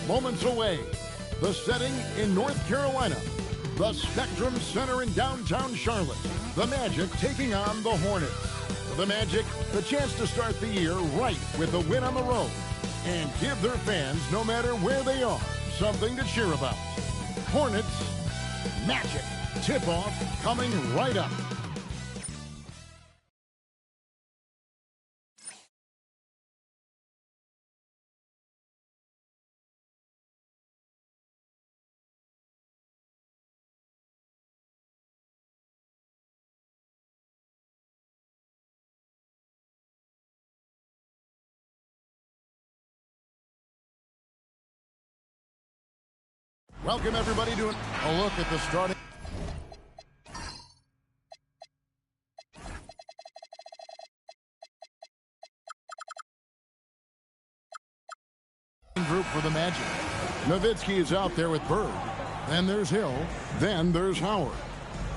moments away. The setting in North Carolina. The Spectrum Center in downtown Charlotte. The Magic taking on the Hornets. The Magic, the chance to start the year right with a win on the road and give their fans, no matter where they are, something to cheer about. Hornets, Magic, tip-off coming right up. Welcome, everybody, to a look at the starting group for the Magic. Nowitzki is out there with Bird. Then there's Hill. Then there's Howard.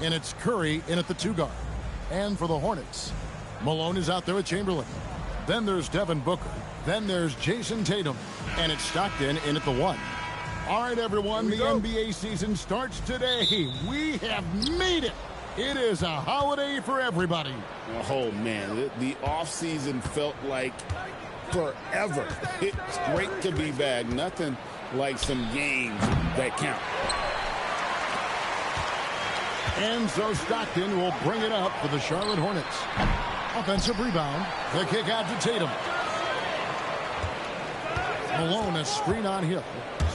And it's Curry in at the 2 guard. And for the Hornets, Malone is out there with Chamberlain. Then there's Devin Booker. Then there's Jason Tatum. And it's Stockton in at the 1. All right, everyone, the NBA season starts today. We have made it. It is a holiday for everybody. Oh, man, the offseason felt like forever. It's great to be back. Nothing like some games that count. And so Stockton will bring it up for the Charlotte Hornets. Offensive rebound. The kick out to Tatum. Malone, a screen on Hill.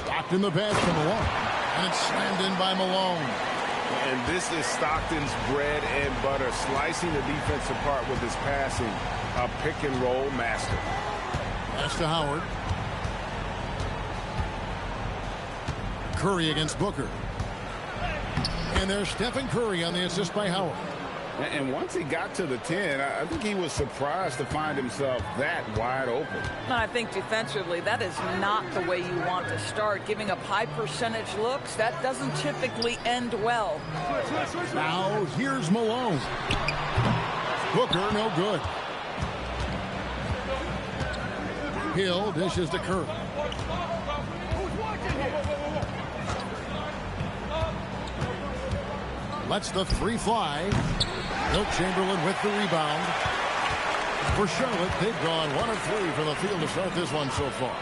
Stockton the pass to Malone. And it's slammed in by Malone. And this is Stockton's bread and butter, slicing the defense apart with his passing. A pick-and-roll master. Pass to Howard. Curry against Booker. And there's Stephen Curry on the assist by Howard. And once he got to the 10, I think he was surprised to find himself that wide open. I think defensively, that is not the way you want to start. Giving up high percentage looks, that doesn't typically end well. Now, here's Malone. Booker, no good. Hill dishes to Curry. Lets the 3 fly. Wilt Chamberlain with the rebound. For Charlotte, they've gone 1 of 3 from the field to start this one so far.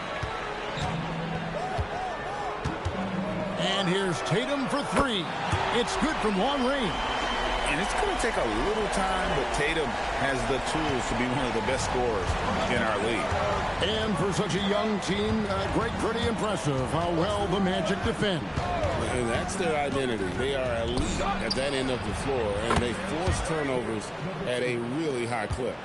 And here's Tatum for 3. It's good from long range. And it's going to take a little time, but Tatum has the tools to be one of the best scorers in our league. And for such a young team, pretty impressive how well the Magic defend. And that's their identity. They are elite at that end of the floor, and they force turnovers at a really high clip.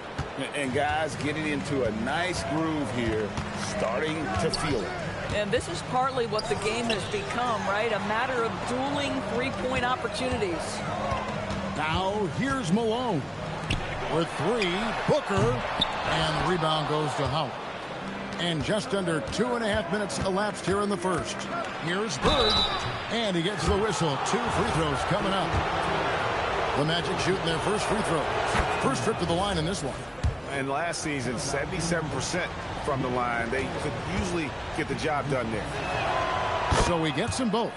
And guys getting into a nice groove here, starting to feel it. And this is partly what the game has become, right? A matter of dueling three-point opportunities. Now, here's Malone. For 3, Booker. And the rebound goes to Howard. And just under 2.5 minutes elapsed here in the first. Here's Bird. And he gets the whistle. 2 free throws coming up. The Magic shooting their first free throws. First trip to the line in this one. And last season, 77% from the line. They could usually get the job done there. So he gets them both.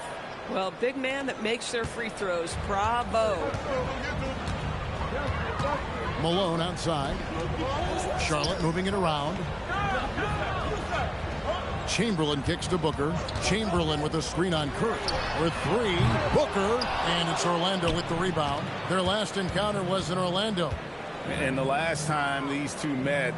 Well, big man that makes their free throws. Bravo. Malone outside. Charlotte moving it around. Chamberlain kicks to Booker. Chamberlain with a screen on Curry. For 3, Booker. And it's Orlando with the rebound. Their last encounter was in Orlando. And the last time these two met,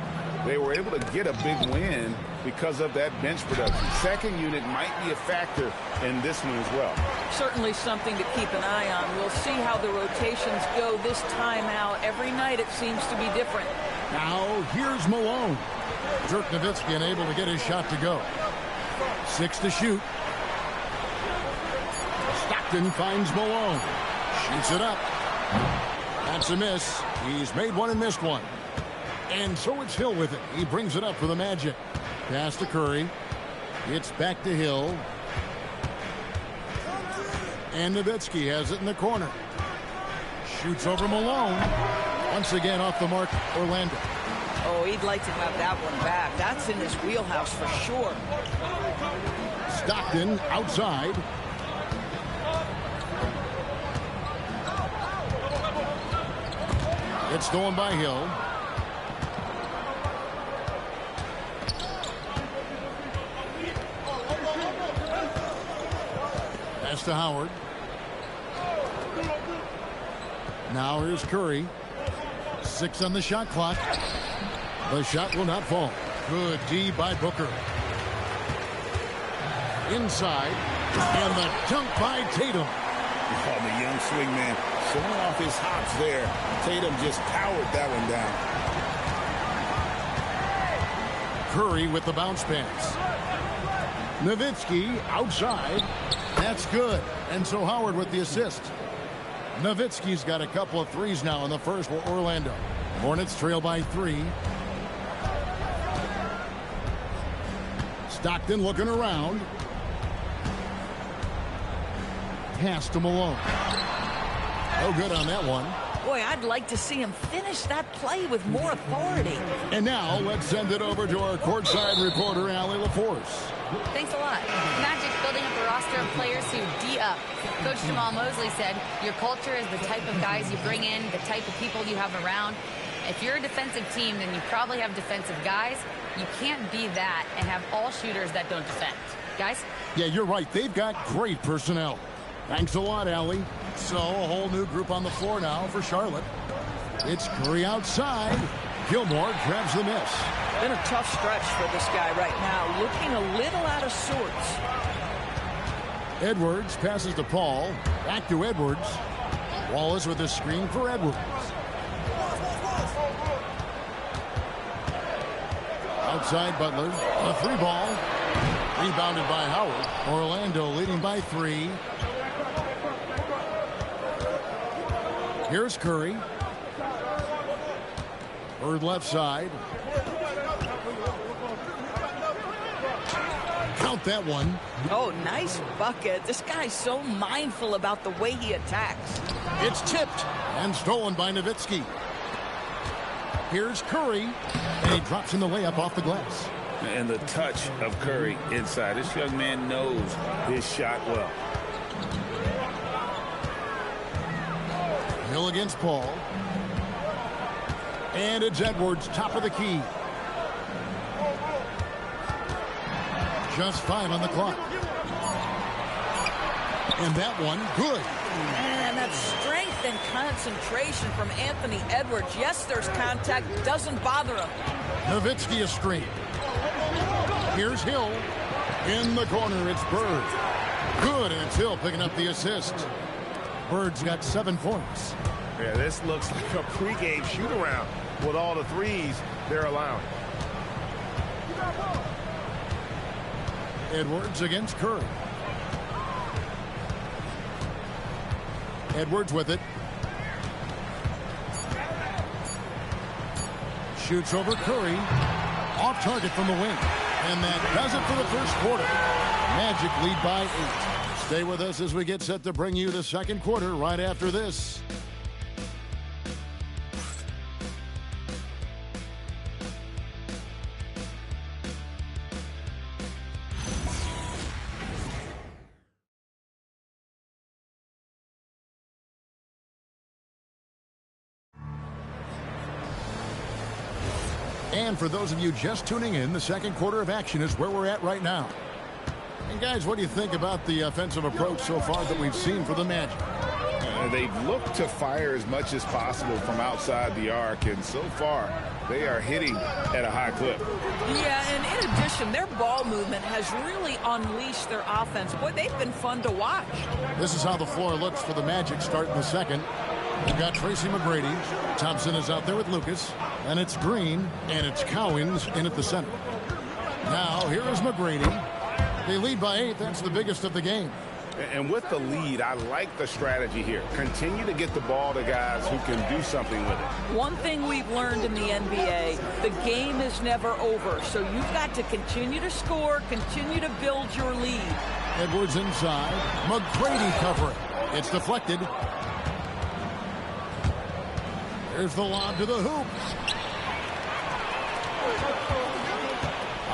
they were able to get a big win because of that bench production. Second unit might be a factor in this one as well. Certainly something to keep an eye on. We'll see how the rotations go this time out. Every night it seems to be different. Now here's Malone. Dirk Nowitzki unable to get his shot to go. 6 to shoot. Stockton finds Malone. Shoots it up. That's a miss. He's made one and missed one. And so it's Hill with it. He brings it up for the Magic. Pass to Curry. It's back to Hill. And Nowitzki has it in the corner. Shoots over Malone. Once again off the mark, Orlando. Oh, he'd like to have that one back. That's in his wheelhouse for sure. Stockton outside. It's stolen by Hill. Pass to Howard. Now here's Curry. 6 on the shot clock. The shot will not fall. Good D by Booker. Inside. And the dunk by Tatum. Oh, the young swingman showing off his hops there. Tatum just powered that one down. Curry with the bounce pass. Nowitzki outside. That's good. And so Howard with the assist. Nowitzki's got a couple of threes now in the first for Orlando. Hornets trail by 3. Stockton looking around. Pass to Malone. No good on that one. Boy, I'd like to see him finish that play with more authority. And now let's send it over to our courtside reporter, Allie LaForce. Thanks a lot. Magic building up a roster of players who D up. Coach Jamal Mosley said, your culture is the type of guys you bring in, the type of people you have around. If you're a defensive team, then you probably have defensive guys. You can't be that and have all shooters that don't defend. Guys? Yeah, you're right. They've got great personnel. Thanks a lot, Allie. So, a whole new group on the floor now for Charlotte. It's Curry outside. Gilmore grabs the miss. Been a tough stretch for this guy right now. Looking a little out of sorts. Edwards passes to Paul. Back to Edwards. Wallace with a screen for Edwards. Outside Butler. A 3-ball. Rebounded by Howard. Orlando leading by 3. Here's Curry. Bird left side. Count that one. Oh, nice bucket. This guy's so mindful about the way he attacks. It's tipped and stolen by Nowitzki. Here's Curry. And he drops in the layup off the glass. And the touch of Curry inside. This young man knows his shot well. Hill against Paul. And it's Edwards, top of the key. Just 5 on the clock. And that one, good. And that strength and concentration from Anthony Edwards. Yes, there's contact. Doesn't bother him. Nowitzki a screen. Here's Hill. In the corner, it's Bird. Good, and it's Hill picking up the assist. Bird's got 7 points. Yeah, this looks like a pregame shoot-around with all the threes they're allowing. Edwards against Curry. Edwards with it. Shoots over Curry. Off target from the wing. And that does it for the first quarter. Magic lead by 8. Stay with us as we get set to bring you the second quarter right after this. And for those of you just tuning in, the second quarter of action is where we're at right now. And guys, what do you think about the offensive approach so far that we've seen for the Magic? They've looked to fire as much as possible from outside the arc, and so far they are hitting at a high clip. Yeah, and in addition, their ball movement has really unleashed their offense. Boy, they've been fun to watch. This is how the floor looks for the Magic starting the second. We've got Tracy McGrady. Thompson is out there with Lucas. And it's Green, and it's Cowens in at the center. Now, here is McGrady. They lead by 8. That's the biggest of the game. And with the lead, I like the strategy here. Continue to get the ball to guys who can do something with it. One thing we've learned in the NBA, the game is never over. So you've got to continue to score, continue to build your lead. Edwards inside. McGrady covering. It's deflected. There's the lob to the hoop.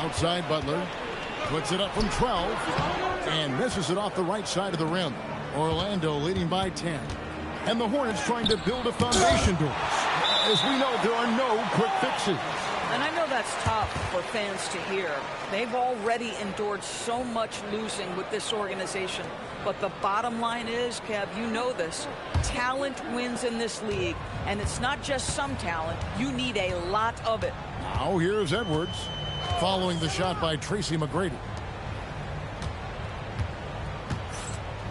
Outside Butler. Puts it up from 12 and misses it off the right side of the rim. Orlando leading by 10. And the Hornets trying to build a foundation doors. As we know, there are no quick fixes. And I know that's tough for fans to hear. They've already endured so much losing with this organization. But the bottom line is, Kev, you know this, talent wins in this league. And it's not just some talent. You need a lot of it. Now here's Edwards following the shot by Tracy McGrady.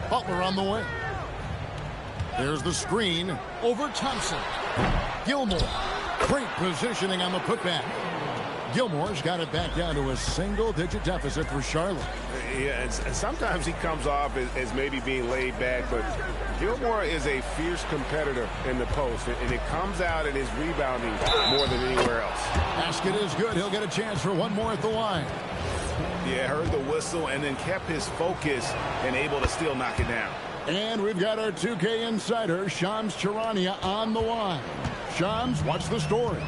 Butler on the way. There's the screen over Thompson. Gilmore. Great positioning on the putback. Gilmore's got it back down to a single-digit deficit for Charlotte. Yeah, and sometimes he comes off as maybe being laid back, but Gilmore is a fierce competitor in the post, and it comes out in his rebounding more than anywhere else. Basket is good. He'll get a chance for one more at the line. Yeah, heard the whistle and then kept his focus and able to still knock it down. And we've got our 2K insider, Shams Charania, on the line. Shams, what's the story?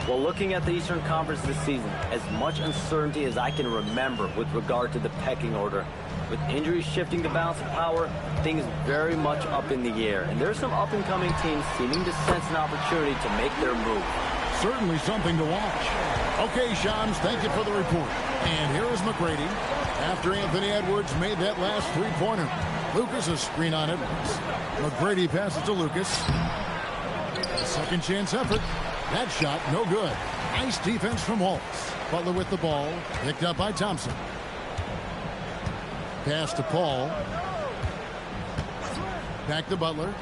Well, looking at the Eastern Conference this season, as much uncertainty as I can remember with regard to the pecking order. With injuries shifting the balance of power, things very much up in the air. And there's some up-and-coming teams seeming to sense an opportunity to make their move. Certainly something to watch. Okay, Shams, thank you for the report. And here is McGrady. After Anthony Edwards made that last three-pointer. Lucas a screen on Edwards. McGrady passes to Lucas. Second chance effort. That shot, no good. Nice defense from Waltz. Butler with the ball. Picked up by Thompson. Pass to Paul. Back to Butler.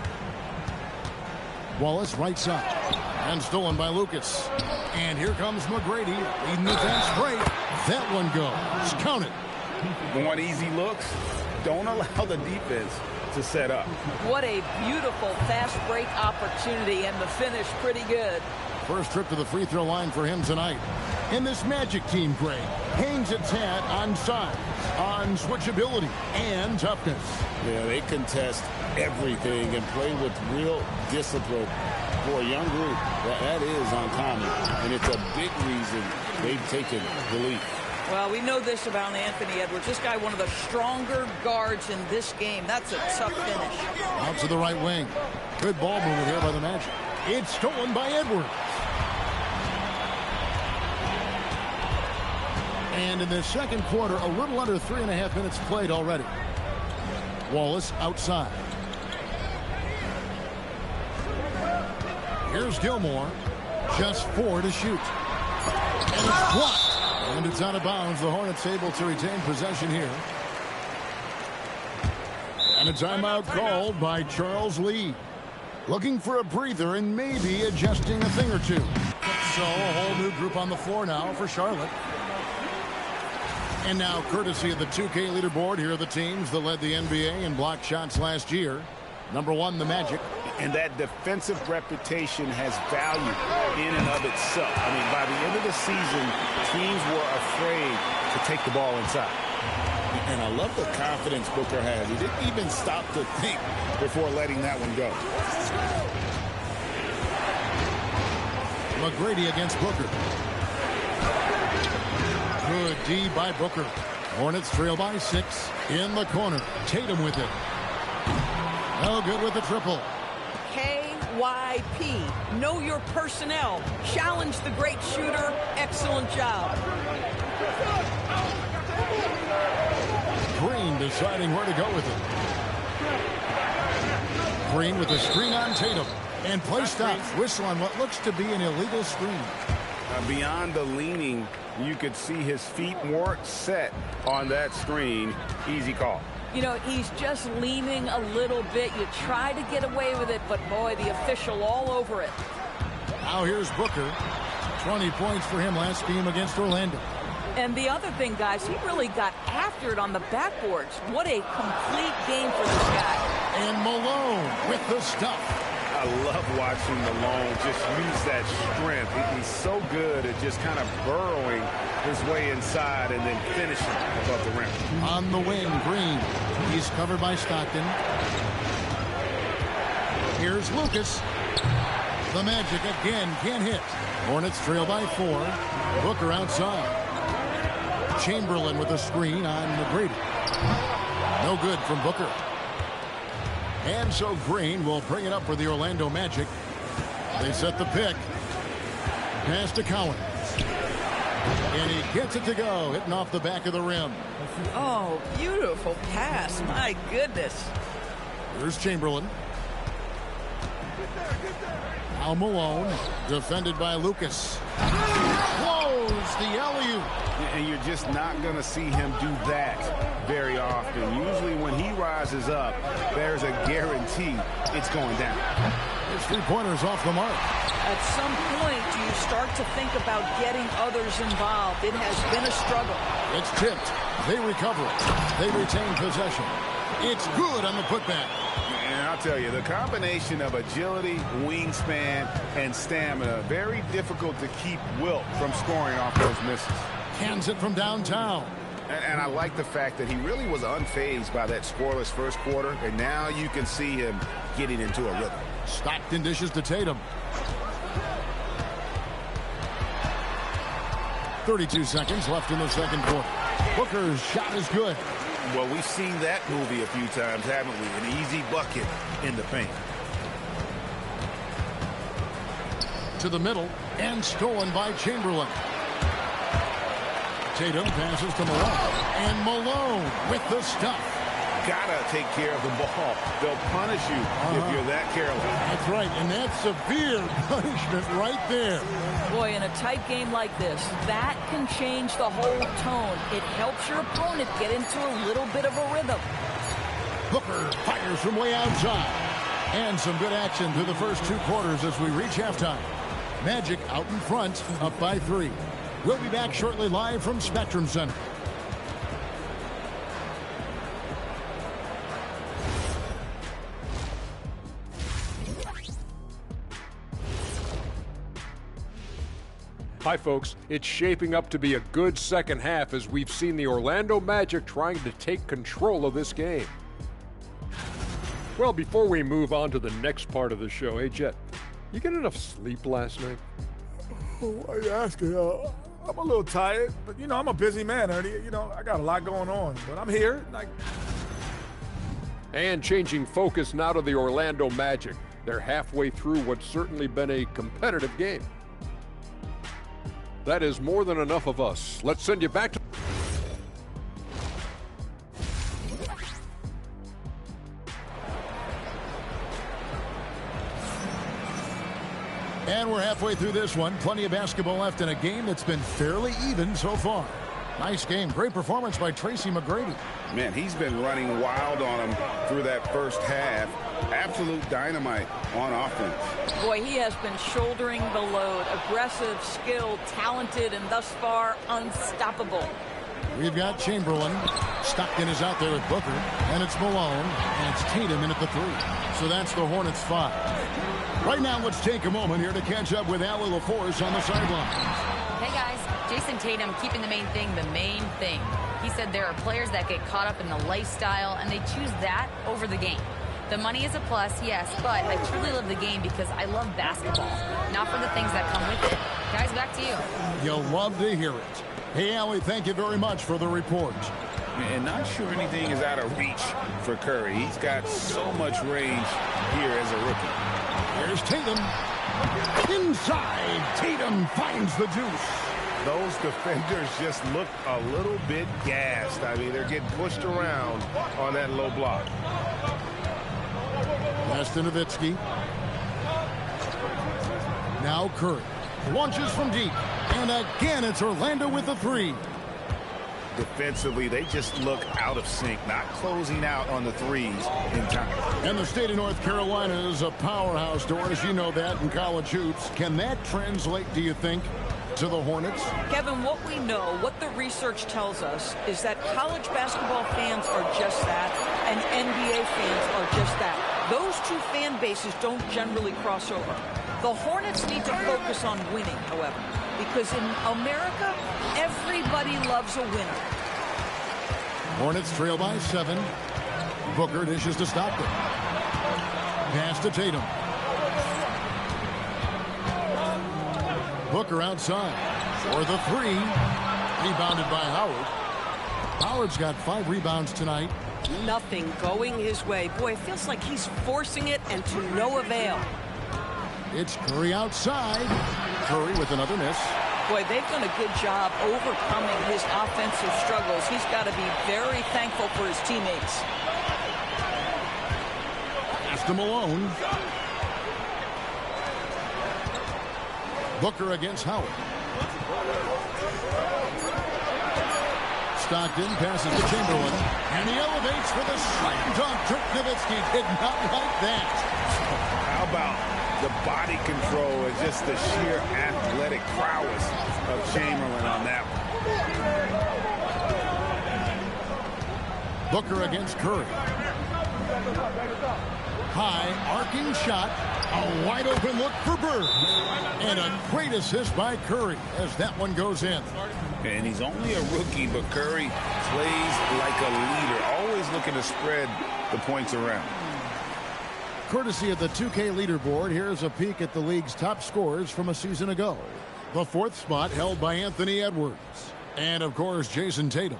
Wallace right side. And stolen by Lucas. And here comes McGrady. Leading the fast break. That one goes. Count it. Want easy looks? Don't allow the defense to set up. What a beautiful fast break opportunity, and the finish pretty good. First trip to the free throw line for him tonight. And this Magic team, Greg, hangs its hat on size, on switchability, and toughness. Yeah, they contest everything and play with real discipline. For a young group, that is uncommon, and it's a big reason they've taken the lead. Well, we know this about Anthony Edwards. This guy, one of the stronger guards in this game. That's a tough finish. Out to the right wing. Good ball movement here by the Magic. It's stolen by Edwards. And in the second quarter, a little under 3.5 minutes played already. Wallace outside. Here's Gilmore. Just 4 to shoot. And it's blocked. And it's out of bounds. The Hornets able to retain possession here. And a timeout called by Charles Lee. Looking for a breather and maybe adjusting a thing or two. So a whole new group on the floor now for Charlotte. And now, courtesy of the 2K leaderboard, here are the teams that led the NBA in block shots last year. Number 1, the Magic. And that defensive reputation has value in and of itself. I mean, by the end of the season, teams were afraid to take the ball inside. And I love the confidence Booker has. He didn't even stop to think before letting that one go. McGrady against Booker. Good D by Booker. Hornets trail by 6 in the corner. Tatum with it. No good with the triple. KYP. Know your personnel. Challenge the great shooter. Excellent job. Green deciding where to go with it. Green with a screen on Tatum. And play stops. Whistle on what looks to be an illegal screen. Beyond the leaning, you could see his feet weren't set on that screen. Easy call. You know, he's just leaning a little bit. You try to get away with it, but boy, the official all over it. Now here's Booker. 20 points for him last game against Orlando. And the other thing, guys, he really got after it on the backboards. What a complete game for this guy. And Malone with the stuff. I love watching Malone just use that strength. He's so good at just kind of burrowing his way inside and then finishing above the rim. On the wing, Green. He's covered by Stockton. Here's Lucas. The Magic again can't hit. Hornets trail by 4. Booker outside. Chamberlain with a screen on McGrady. No good from Booker. And so Green will bring it up for the Orlando Magic. They set the pick. Pass to Collins. And he gets it to go, hitting off the back of the rim. Oh, beautiful pass. My goodness. Here's Chamberlain. Now Malone, defended by Lucas. Close the alley-oop. And you're just not going to see him do that very often. Usually when he rises up, there's a guarantee it's going down. His three-pointers off the mark. At some point, do you start to think about getting others involved? It has been a struggle. It's tipped. They recover it. They retain possession. It's good on the putback. And I'll tell you, the combination of agility, wingspan, and stamina, very difficult to keep Wilt from scoring off those misses. Hands it from downtown. And I like the fact that he really was unfazed by that scoreless first quarter, and now you can see him getting into a rhythm. Stockton dishes to Tatum. 32 seconds left in the second quarter. Booker's shot is good. Well, we've seen that movie a few times, haven't we? An easy bucket in the paint. To the middle, and stolen by Chamberlain. Tatum passes to Malone. And Malone with the stuff. Gotta take care of the ball. They'll punish you if you're that careless. That's right, and that's severe punishment right there. Boy, in a tight game like this, that can change the whole tone. It helps your opponent get into a little bit of a rhythm. Booker fires from way outside. And some good action through the first two quarters as we reach halftime. Magic out in front, up by 3. We'll be back shortly live from Spectrum Center. Hi, folks. It's shaping up to be a good second half as we've seen the Orlando Magic trying to take control of this game. Well, before we move on to the next part of the show, hey, Jet, you get enough sleep last night? Why are you asking? I'm a little tired, but, I'm a busy man, Ernie. I got a lot going on, but I'm here. And changing focus now to the Orlando Magic. They're halfway through what's certainly been a competitive game. That is more than enough of us. Let's send you back to... And we're halfway through this one. Plenty of basketball left in a game that's been fairly even so far. Nice game. Great performance by Tracy McGrady. Man, he's been running wild on him through that first half. Absolute dynamite on offense. Boy, he has been shouldering the load. Aggressive, skilled, talented, and thus far unstoppable. We've got Chamberlain. Stockton is out there with Booker. And it's Malone. And it's Tatum in at the 3. So that's the Hornets 5. Right now, let's take a moment here to catch up with Allie LaForce on the sideline. Hey, guys. Jason Tatum keeping the main thing. He said there are players that get caught up in the lifestyle, and they choose that over the game. The money is a plus, yes, but I truly love the game because I love basketball, not for the things that come with it. Guys, back to you. You'll love to hear it. Hey, Allie, thank you very much for the report. And not sure anything is out of reach for Curry. He's got so much range here as a rookie. Here's Tatum. Inside, Tatum finds the deuce. Those defenders just look a little bit gassed. I mean, they're getting pushed around on that low block. Pass to Nowitzki. Now Curry. Launches from deep. And again, it's Orlando with the 3. Defensively, they just look out of sync, not closing out on the threes in time. And the state of North Carolina is a powerhouse, Doris. You know that in college hoops. Can that translate, do you think, to the Hornets? Kevin, what we know, what the research tells us, is that college basketball fans are just that, and NBA fans are just that. Those two fan bases don't generally cross over. The Hornets need to focus on winning, however, because in America, everybody loves a winner. Hornets trail by 7. Booker dishes to Stockton. Pass to Tatum. Booker outside for the 3. Rebounded by Howard. Howard's got 5 rebounds tonight. Nothing going his way. Boy, it feels like he's forcing it and to no avail. It's Curry outside. Curry with another miss. Boy, they've done a good job overcoming his offensive struggles. He's got to be very thankful for his teammates. Pass to Malone. Booker against Howard. Stockton passes to Chamberlain. And he elevates for the slam dunk. Dirk Nowitzki did not like that. How about the body control and just the sheer athletic prowess of Chamberlain on that one. Booker against Curry. High arcing shot. A wide open look for Bird. And a great assist by Curry as that one goes in. And he's only a rookie, but Curry plays like a leader, always looking to spread the points around. Courtesy of the 2K leaderboard, here's a peek at the league's top scorers from a season ago. The 4th spot held by Anthony Edwards. And, of course, Jason Tatum.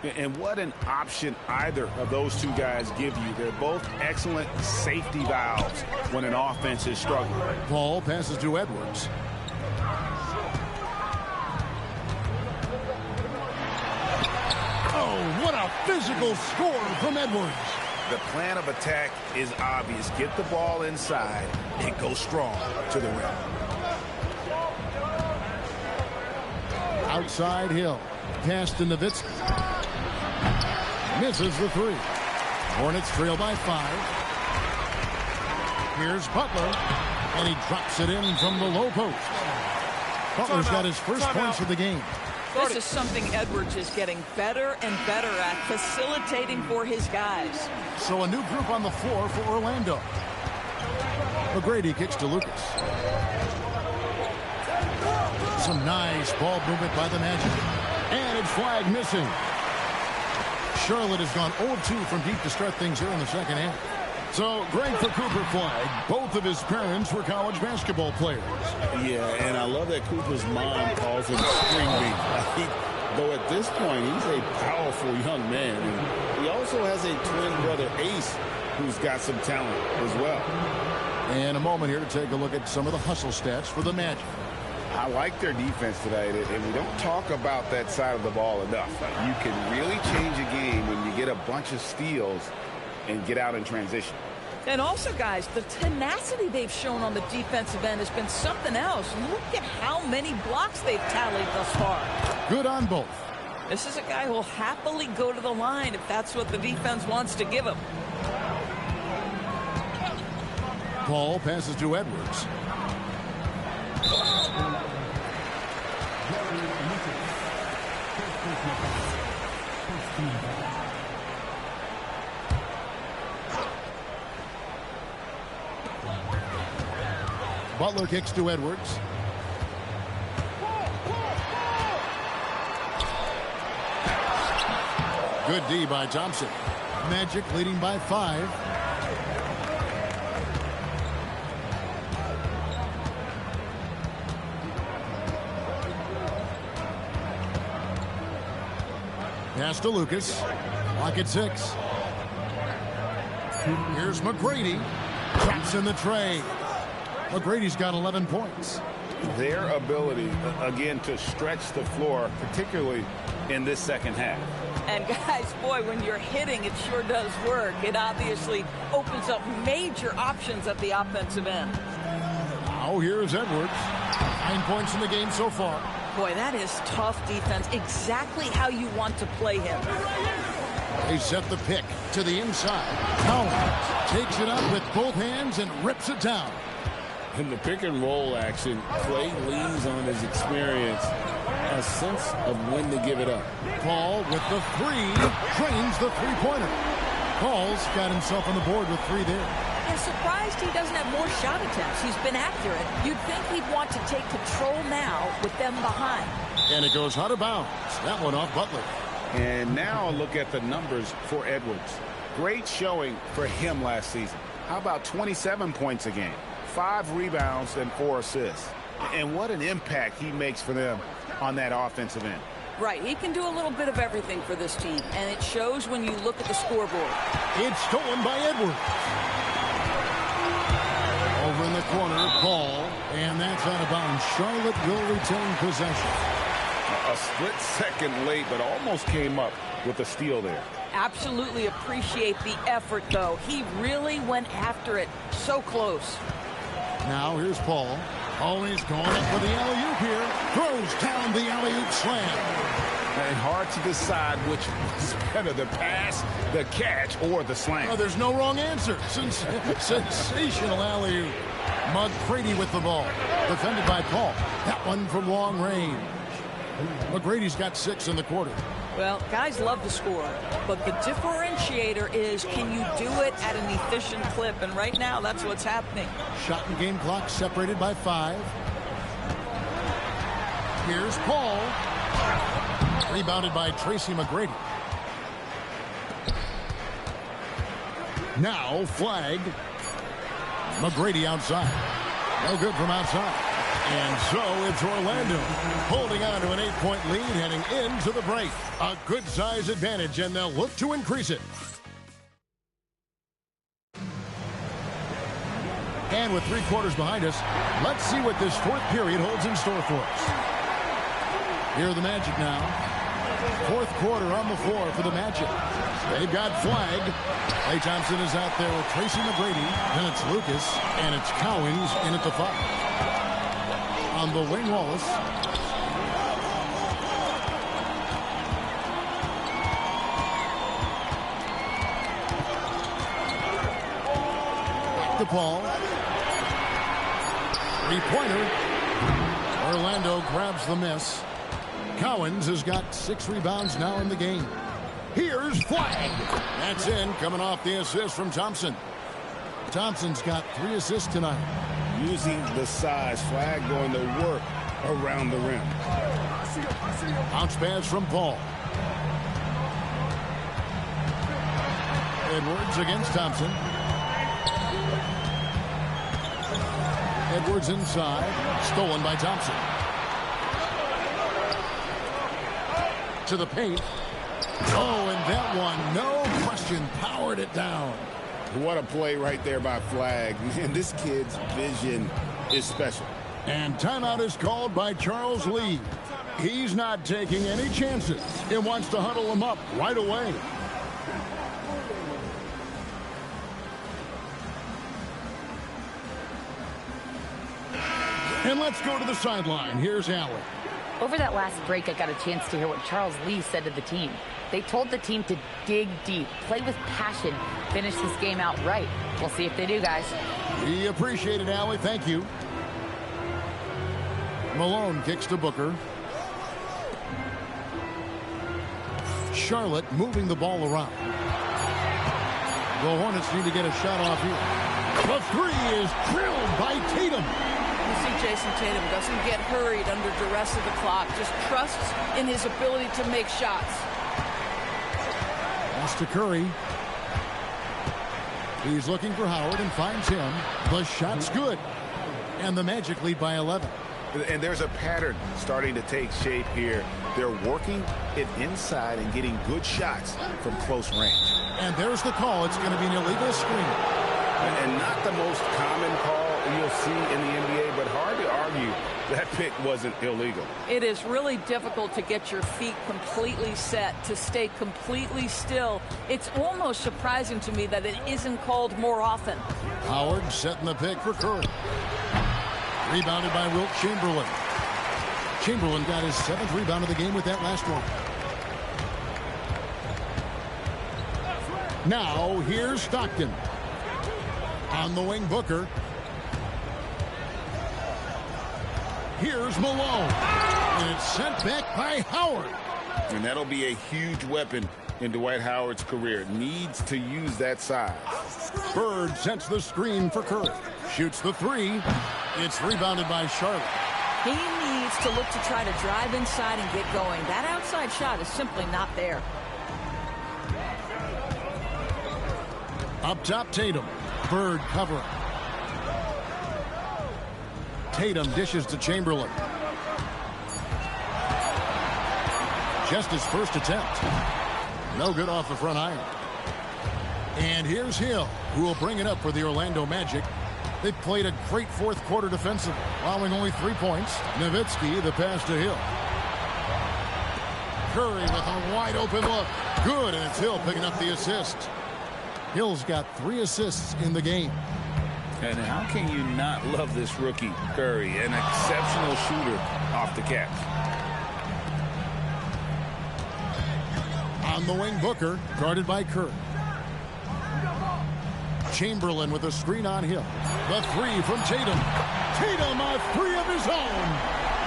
And what an option either of those two guys give you. They're both excellent safety valves when an offense is struggling. Paul passes to Edwards. Oh, what a physical score from Edwards. The plan of attack is obvious. Get the ball inside and go strong to the rim. Outside Hill. Pass to Nowitzki. Misses the 3. Hornets trail by 5. Here's Butler. And he drops it in from the low post. Butler's got his first points of the game. This is something Edwards is getting better and better at, facilitating for his guys. So a new group on the floor for Orlando. McGrady kicks to Lucas. Some nice ball movement by the Magic. And it's flag missing. Charlotte has gone 0-2 from deep to start things here in the second half. So, great for Cooper Flag. Both of his parents were college basketball players. Yeah, and I love that Cooper's mom calls him String Bean. Though at this point, he's a powerful young man. And he also has a twin brother, Ace, who's got some talent as well. And a moment here to take a look at some of the hustle stats for the Magic. I like their defense tonight, and we don't talk about that side of the ball enough. You can really change a game when you get a bunch of steals and get out in transition. And also, guys, the tenacity they've shown on the defensive end has been something else. Look at how many blocks they've tallied thus far. Good on both. This is a guy who will happily go to the line if that's what the defense wants to give him. Paul passes to Edwards. Butler kicks to Edwards. Good D by Thompson. Magic leading by 5. Pass to Lucas. Lock at 6. Here's McGrady. Jumps in the tray. McGrady's got 11 points. Their ability, again, to stretch the floor, particularly in this second half. And guys, boy, when you're hitting, it sure does work. It obviously opens up major options at the offensive end. Now here's Edwards. 9 points in the game so far. Boy, that is tough defense. Exactly how you want to play him. They set the pick to the inside. Collins takes it up with both hands and rips it down. In the pick and roll action, Clay leans on his experience, a sense of when to give it up. Paul with the 3, drains the three-pointer. Paul's got himself on the board with 3 there. I'm surprised he doesn't have more shot attempts. He's been accurate. You'd think he'd want to take control now with them behind. And it goes out of bounds. That one off Butler. And now a look at the numbers for Edwards. Great showing for him last season. How about 27 points a game? 5 rebounds and 4 assists. And what an impact he makes for them on that offensive end. Right, he can do a little bit of everything for this team, and it shows when you look at the scoreboard. It's stolen by Edwards. Over in the corner, Paul, and that's out of bounds. Charlotte will retain possession. A split second late, but almost came up with a steal there. Absolutely appreciate the effort, though. He really went after it. So close. Now here's Paul. Always going up for the alley-oop here. Throws down the alley-oop slam. And hard to decide which was better, the pass, the catch, or the slam. Oh, there's no wrong answer. Sensational alley-oop. McGrady with the ball. Defended by Paul. That one from long range. McGrady's got 6 in the quarter. Well, guys love to score, but the differentiator is, can you do it at an efficient clip? And right now, that's what's happening. Shot and game clock separated by 5. Here's Paul. Rebounded by Tracy McGrady. Now flag. McGrady outside. No good from outside. And so it's Orlando holding on to an 8-point lead heading into the break. A good size advantage, and they'll look to increase it. And with 3 quarters behind us, let's see what this 4th period holds in store for us. Here are the Magic now. 4th quarter on the floor for the Magic. They've got flag. Klay Thompson is out there with Tracy McGrady. Then it's Lucas, and it's Cowens in at the 5. On the wing, Wallace. Back to Paul. 3-pointer. Orlando grabs the miss. Cowens has got 6 rebounds now in the game. Here's flag. That's in, coming off the assist from Thompson. Thompson's got 3 assists tonight. Using the size, flag going to work around the rim. Bounce pass from Paul. Edwards against Thompson. Edwards inside. Stolen by Thompson. To the paint. Oh, and that one, no question, powered it down. What a play right there by Flag. Man, this kid's vision is special. And timeout is called by Charles Lee. He's not taking any chances. He wants to huddle him up right away. And let's go to the sideline. Here's Allen. Over that last break, I got a chance to hear what Charles Lee said to the team. They told the team to dig deep, play with passion, finish this game out right. We'll see if they do, guys. We appreciate it, Allie. Thank you. Malone kicks to Booker. Charlotte moving the ball around. The Hornets need to get a shot off here. The 3 is drilled by Tatum. You see Jason Tatum doesn't get hurried under duress of the clock. Just trusts in his ability to make shots. Pass to Curry. He's looking for Howard and finds him. The shot's good. And the Magic lead by 11. And there's a pattern starting to take shape here. They're working it inside and getting good shots from close range. And there's the call. It's going to be an illegal screen. And not the most common call you'll see in the NBA, but hard to argue that pick wasn't illegal. It is really difficult to get your feet completely set, to stay completely still. It's almost surprising to me that it isn't called more often. Howard setting the pick for Curry. Rebounded by Wilt Chamberlain. Chamberlain got his 7th rebound of the game with that last one. Now here's Stockton. On the wing, Booker. Here's Malone. And it's sent back by Howard. And that'll be a huge weapon in Dwight Howard's career. Needs to use that size. Bird sets the screen for Curry. Shoots the 3. It's rebounded by Charlotte. He needs to look to try to drive inside and get going. That outside shot is simply not there. Up top, Tatum. Bird covering. Tatum dishes to Chamberlain. just his first attempt. No good off the front iron. And here's Hill, who will bring it up for the Orlando Magic. They played a great fourth quarter defensively, allowing only 3 points. Nowitzki, the pass to Hill. Curry with a wide open look. Good, and it's Hill picking up the assist. Hill's got 3 assists in the game. And how can you not love this rookie, Curry, an exceptional shooter off the catch. On the wing, Booker, guarded by Curry. Chamberlain with a screen on Hill. The 3 from Tatum. Tatum, a 3 of his own.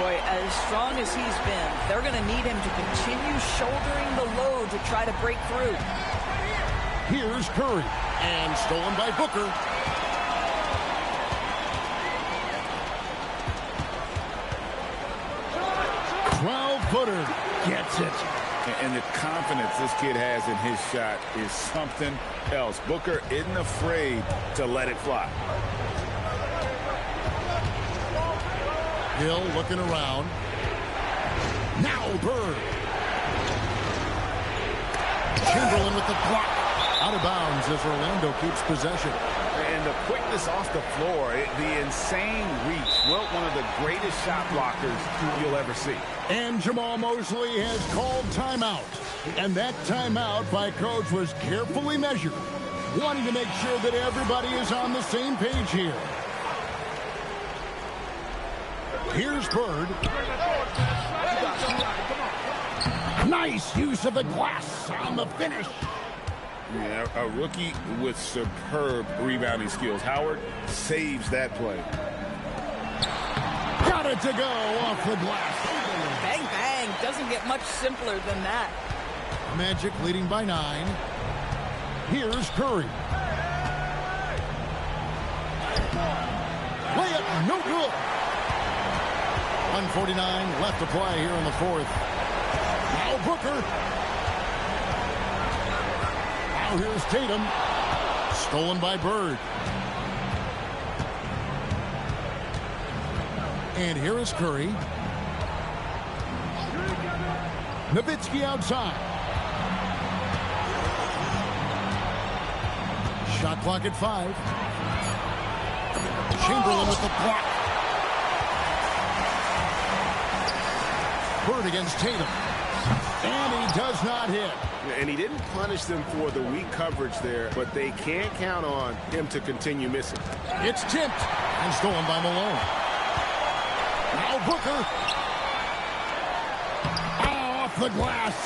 Boy, as strong as he's been, they're going to need him to continue shouldering the load to try to break through. Here's Curry, and stolen by Booker. Footer gets it. And the confidence this kid has in his shot is something else. Booker isn't afraid to let it fly. Hill looking around. Now Bird. Chamberlain with the block. Out of bounds as Orlando keeps possession. And the quickness off the floor, the insane reach. Wilt, one of the greatest shot blockers you'll ever see. And Jamal Mosley has called timeout. And that timeout by coach was carefully measured, wanting to make sure that everybody is on the same page here. Here's Bird. Nice use of the glass on the finish. Yeah, a rookie with superb rebounding skills. Howard saves that play. Got it to go off the glass. Bang, bang. Doesn't get much simpler than that. Magic leading by 9. Here's Curry. Layup, no good. 1:49 left to play here in the fourth. Now Booker. Now here's Tatum. Stolen by Bird. And here is Curry. Nowitzki outside. Shot clock at 5. Chamberlain with the block. Bird against Tatum. And he does not hit. And he didn't punish them for the weak coverage there, but they can't count on him to continue missing. It's tipped and stolen by Malone. Now Booker. Off the glass.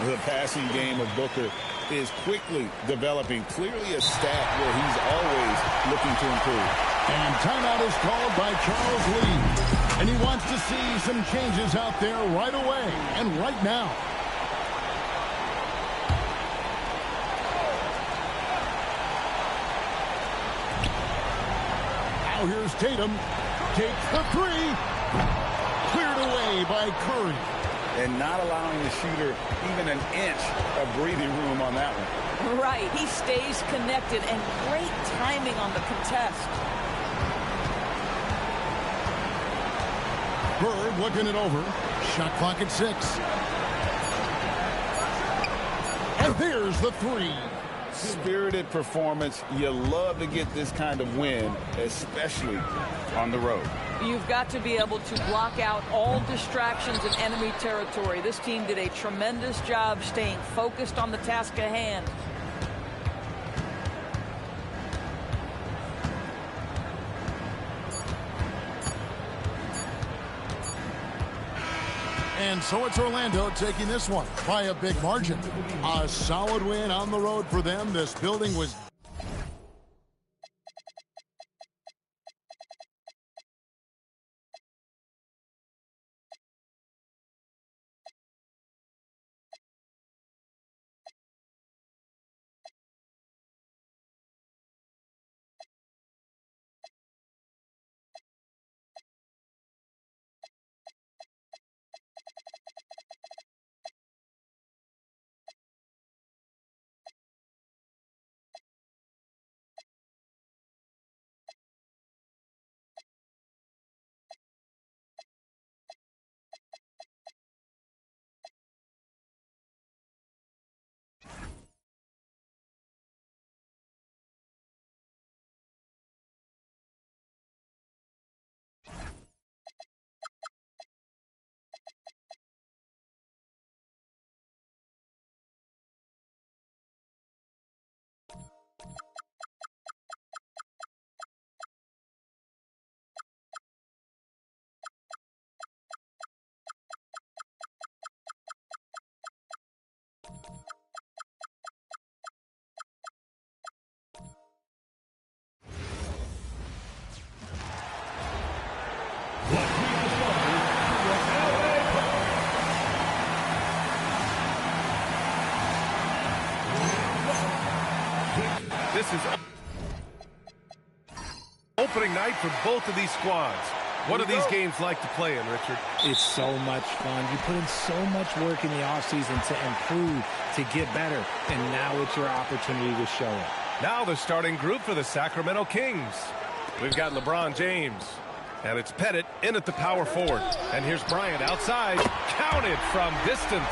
The passing game of Booker is quickly developing. Clearly a stat where he's always looking to improve. And timeout is called by Charles Lee. And he wants to see some changes out there right away and right now. Now here's Tatum. Takes the 3. Cleared away by Curry. And not allowing the shooter even an inch of breathing room on that one. Right. He stays connected, and great timing on the contest. Bird looking it over. Shot clock at 6. And there's the 3. Spirited performance. You love to get this kind of win, especially on the road. You've got to be able to block out all distractions in enemy territory. This team did a tremendous job staying focused on the task at hand. And so it's Orlando taking this one by a big margin. A solid win on the road for them. This building was opening night for both of these squads. What are these games like to play in, Richard? It's so much fun. You put in so much work in the offseason to improve, to get better, and now it's your opportunity to show it. Now the starting group for the Sacramento Kings. We've got LeBron James, and it's Pettit in at the power forward. And here's Bryant outside, counted from distance.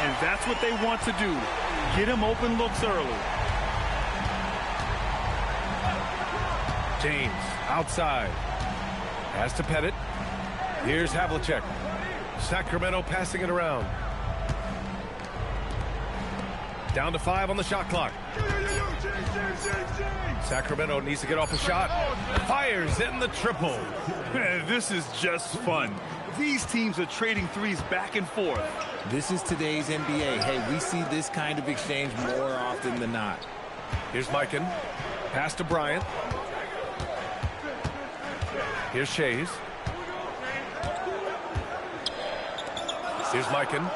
And that's what they want to do. Get him open looks early. James outside. Pass to Pettit. Here's Havlicek. Sacramento passing it around. Down to 5 on the shot clock. Sacramento needs to get off a shot. Fires in the triple. This is just fun. These teams are trading threes back and forth. This is today's NBA. Hey, we see this kind of exchange more often than not. Here's Mikan. Pass to Bryant. Here's Shays. Here's Mikan.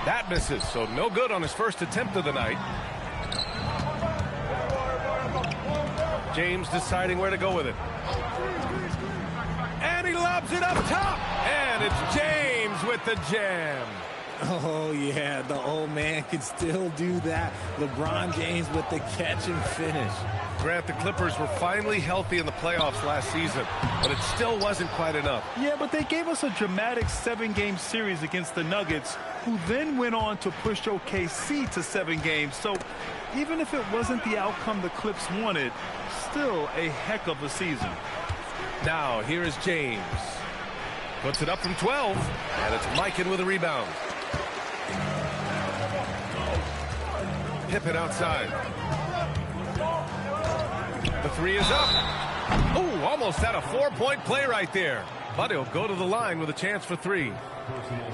That misses, so no good on his first attempt of the night. James deciding where to go with it. And he lobs it up top. And it's James with the jam. Oh, yeah, the old man can still do that. LeBron James with the catch and finish. Grant, the Clippers were finally healthy in the playoffs last season, but it still wasn't quite enough. Yeah, but they gave us a dramatic 7-game series against the Nuggets, who then went on to push OKC to 7 games. So even if it wasn't the outcome the Clips wanted, still a heck of a season. Now, here is James. Puts it up from 12, and it's Mikan with a rebound. Pippen outside. The 3 is up. Oh, almost had a 4-point play right there. But he'll go to the line with a chance for 3.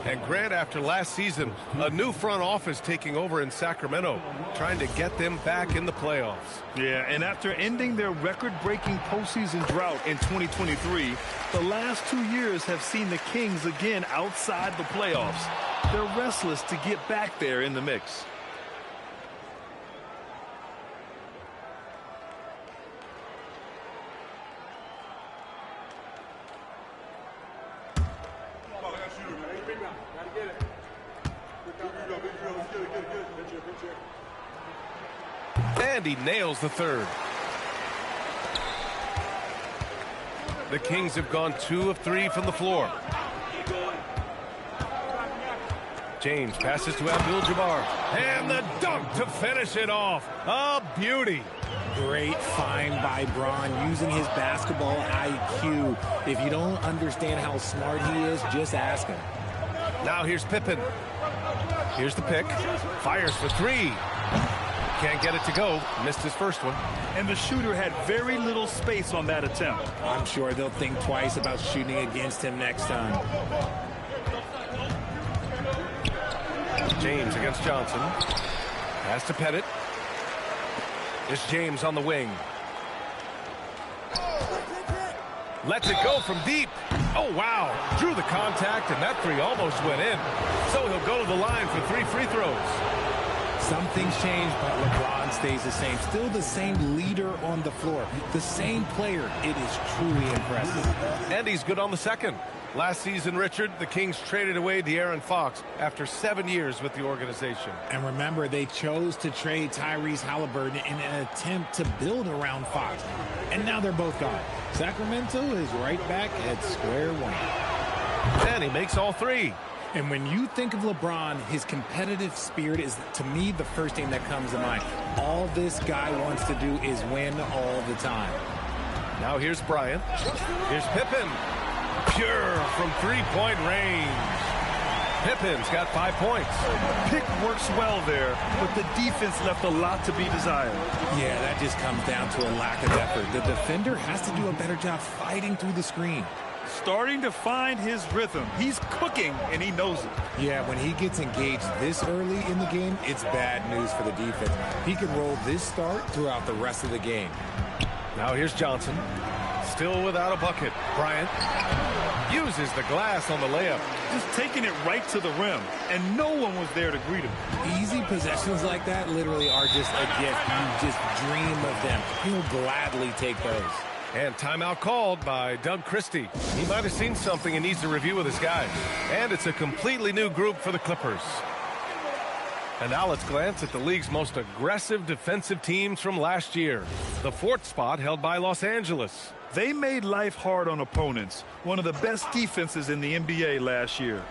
And Grant, after last season, a new front office taking over in Sacramento, trying to get them back in the playoffs. Yeah, and after ending their record-breaking postseason drought in 2023, the last 2 years have seen the Kings again outside the playoffs. They're restless to get back there in the mix. And he nails the 3rd. The Kings have gone 2 of 3 from the floor. James passes to Abdul-Jabbar. And the dunk to finish it off. A beauty. Great find by Bron, using his basketball IQ. If you don't understand how smart he is, just ask him. Now here's Pippen. Here's the pick. Fires for 3. Can't get it to go. Missed his first one. And the shooter had very little space on that attempt. I'm sure they'll think twice about shooting against him next time. James against Johnson. Pass to Pettit. It's James on the wing. Lets it go from deep. Oh, wow. Drew the contact, and that 3 almost went in. So he'll go to the line for 3 free throws. Some things change, but LeBron stays the same. Still the same leader on the floor. The same player. It is truly impressive. And he's good on the second. Last season, Richard, the Kings traded away De'Aaron Fox after 7 years with the organization. And remember, they chose to trade Tyrese Halliburton in an attempt to build around Fox. And now they're both gone. Sacramento is right back at square one. And he makes all 3. And when you think of LeBron, his competitive spirit is, to me, the first thing that comes to mind. All this guy wants to do is win all the time. Now here's Bryant. Here's Pippen. Pure from 3-point range. Pippen's got 5 points. Pick works well there, but the defense left a lot to be desired. Yeah, that just comes down to a lack of effort. The defender has to do a better job fighting through the screen. Starting to find his rhythm. He's cooking, and he knows it. Yeah, when he gets engaged this early in the game, it's bad news for the defense. He can roll this start throughout the rest of the game. Now here's Johnson. still without a bucket. Bryant uses the glass on the layup. Just taking it right to the rim, and no one was there to greet him. Easy possessions like that literally are just a gift. You just dream of them. He'll gladly take those. And timeout called by Doug Christie. He might have seen something and needs to review with his guys. And it's a completely new group for the Clippers. And now let's glance at the league's most aggressive defensive teams from last year. The 4th spot held by Los Angeles. They made life hard on opponents. One of the best defenses in the NBA last year.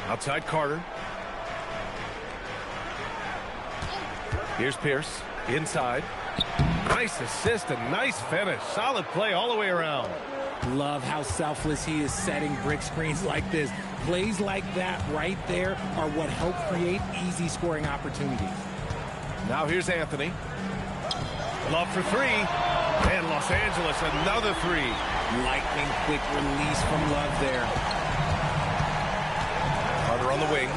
Outside Carter. Here's Pierce. Inside. Nice assist and nice finish. Solid play all the way around. Love how selfless he is setting brick screens like this. Plays like that right there are what help create easy scoring opportunities. Now here's Anthony. Love for 3. And Los Angeles another 3. Lightning quick release from Love there. Carter on the wing.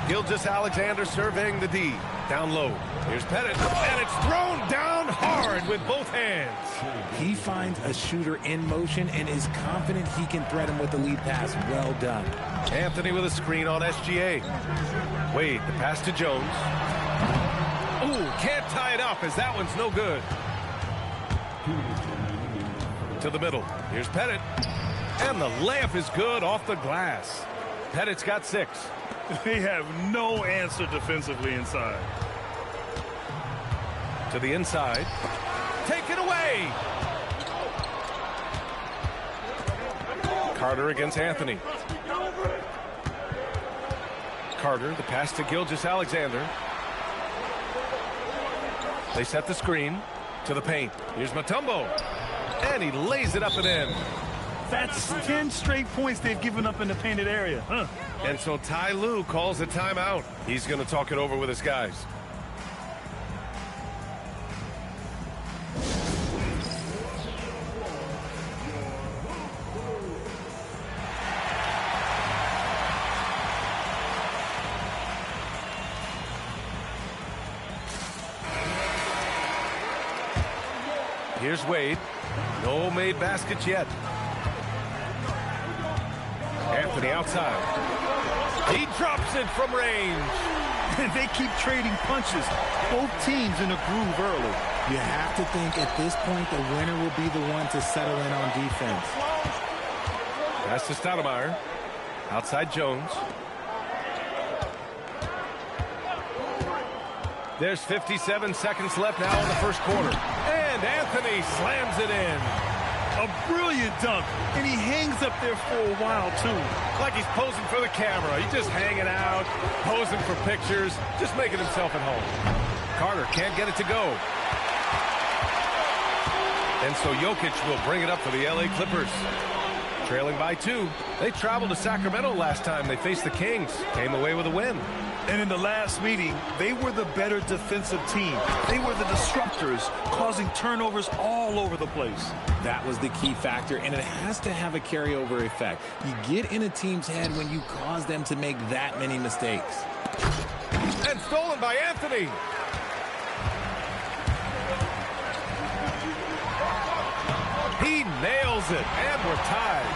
Gilgeous-Alexander surveying the D. Down low. Here's Pettit. And it's thrown down hard with both hands. He finds a shooter in motion and is confident he can thread him with the lead pass. Well done. Anthony with a screen on SGA. Wade, the pass to Jones. Ooh, can't tie it up as that one's no good. To the middle. Here's Pettit. And the layup is good off the glass. Pettit's got 6. They have no answer defensively inside. To the inside. Take it away. Carter against Anthony. Carter, the pass to Gilgeous-Alexander. They set the screen to the paint. Here's Mutombo. And he lays it up and in. That's 10 straight points they've given up in the painted area. Huh? And so Ty Lue calls a timeout. He's going to talk it over with his guys. Here's Wade. No made baskets yet. Anthony outside. He drops it from range. They keep trading punches. Both teams in a groove early. You have to think at this point the winner will be the one to settle in on defense. Pass to Stoudemire. Outside Jones. There's 57 seconds left now in the first quarter. And Anthony slams it in. A brilliant dunk, and he hangs up there for a while, too. Like he's posing for the camera. He's just hanging out, posing for pictures, just making himself at home. Carter can't get it to go. And so Jokic will bring it up for the LA Clippers. Trailing by 2. They traveled to Sacramento last time they faced the Kings. Came away with a win. And in the last meeting, they were the better defensive team. They were the disruptors, causing turnovers all over the place. That was the key factor, and it has to have a carryover effect. You get in a team's head when you cause them to make that many mistakes. And stolen by Anthony. He nails it, and we're tied.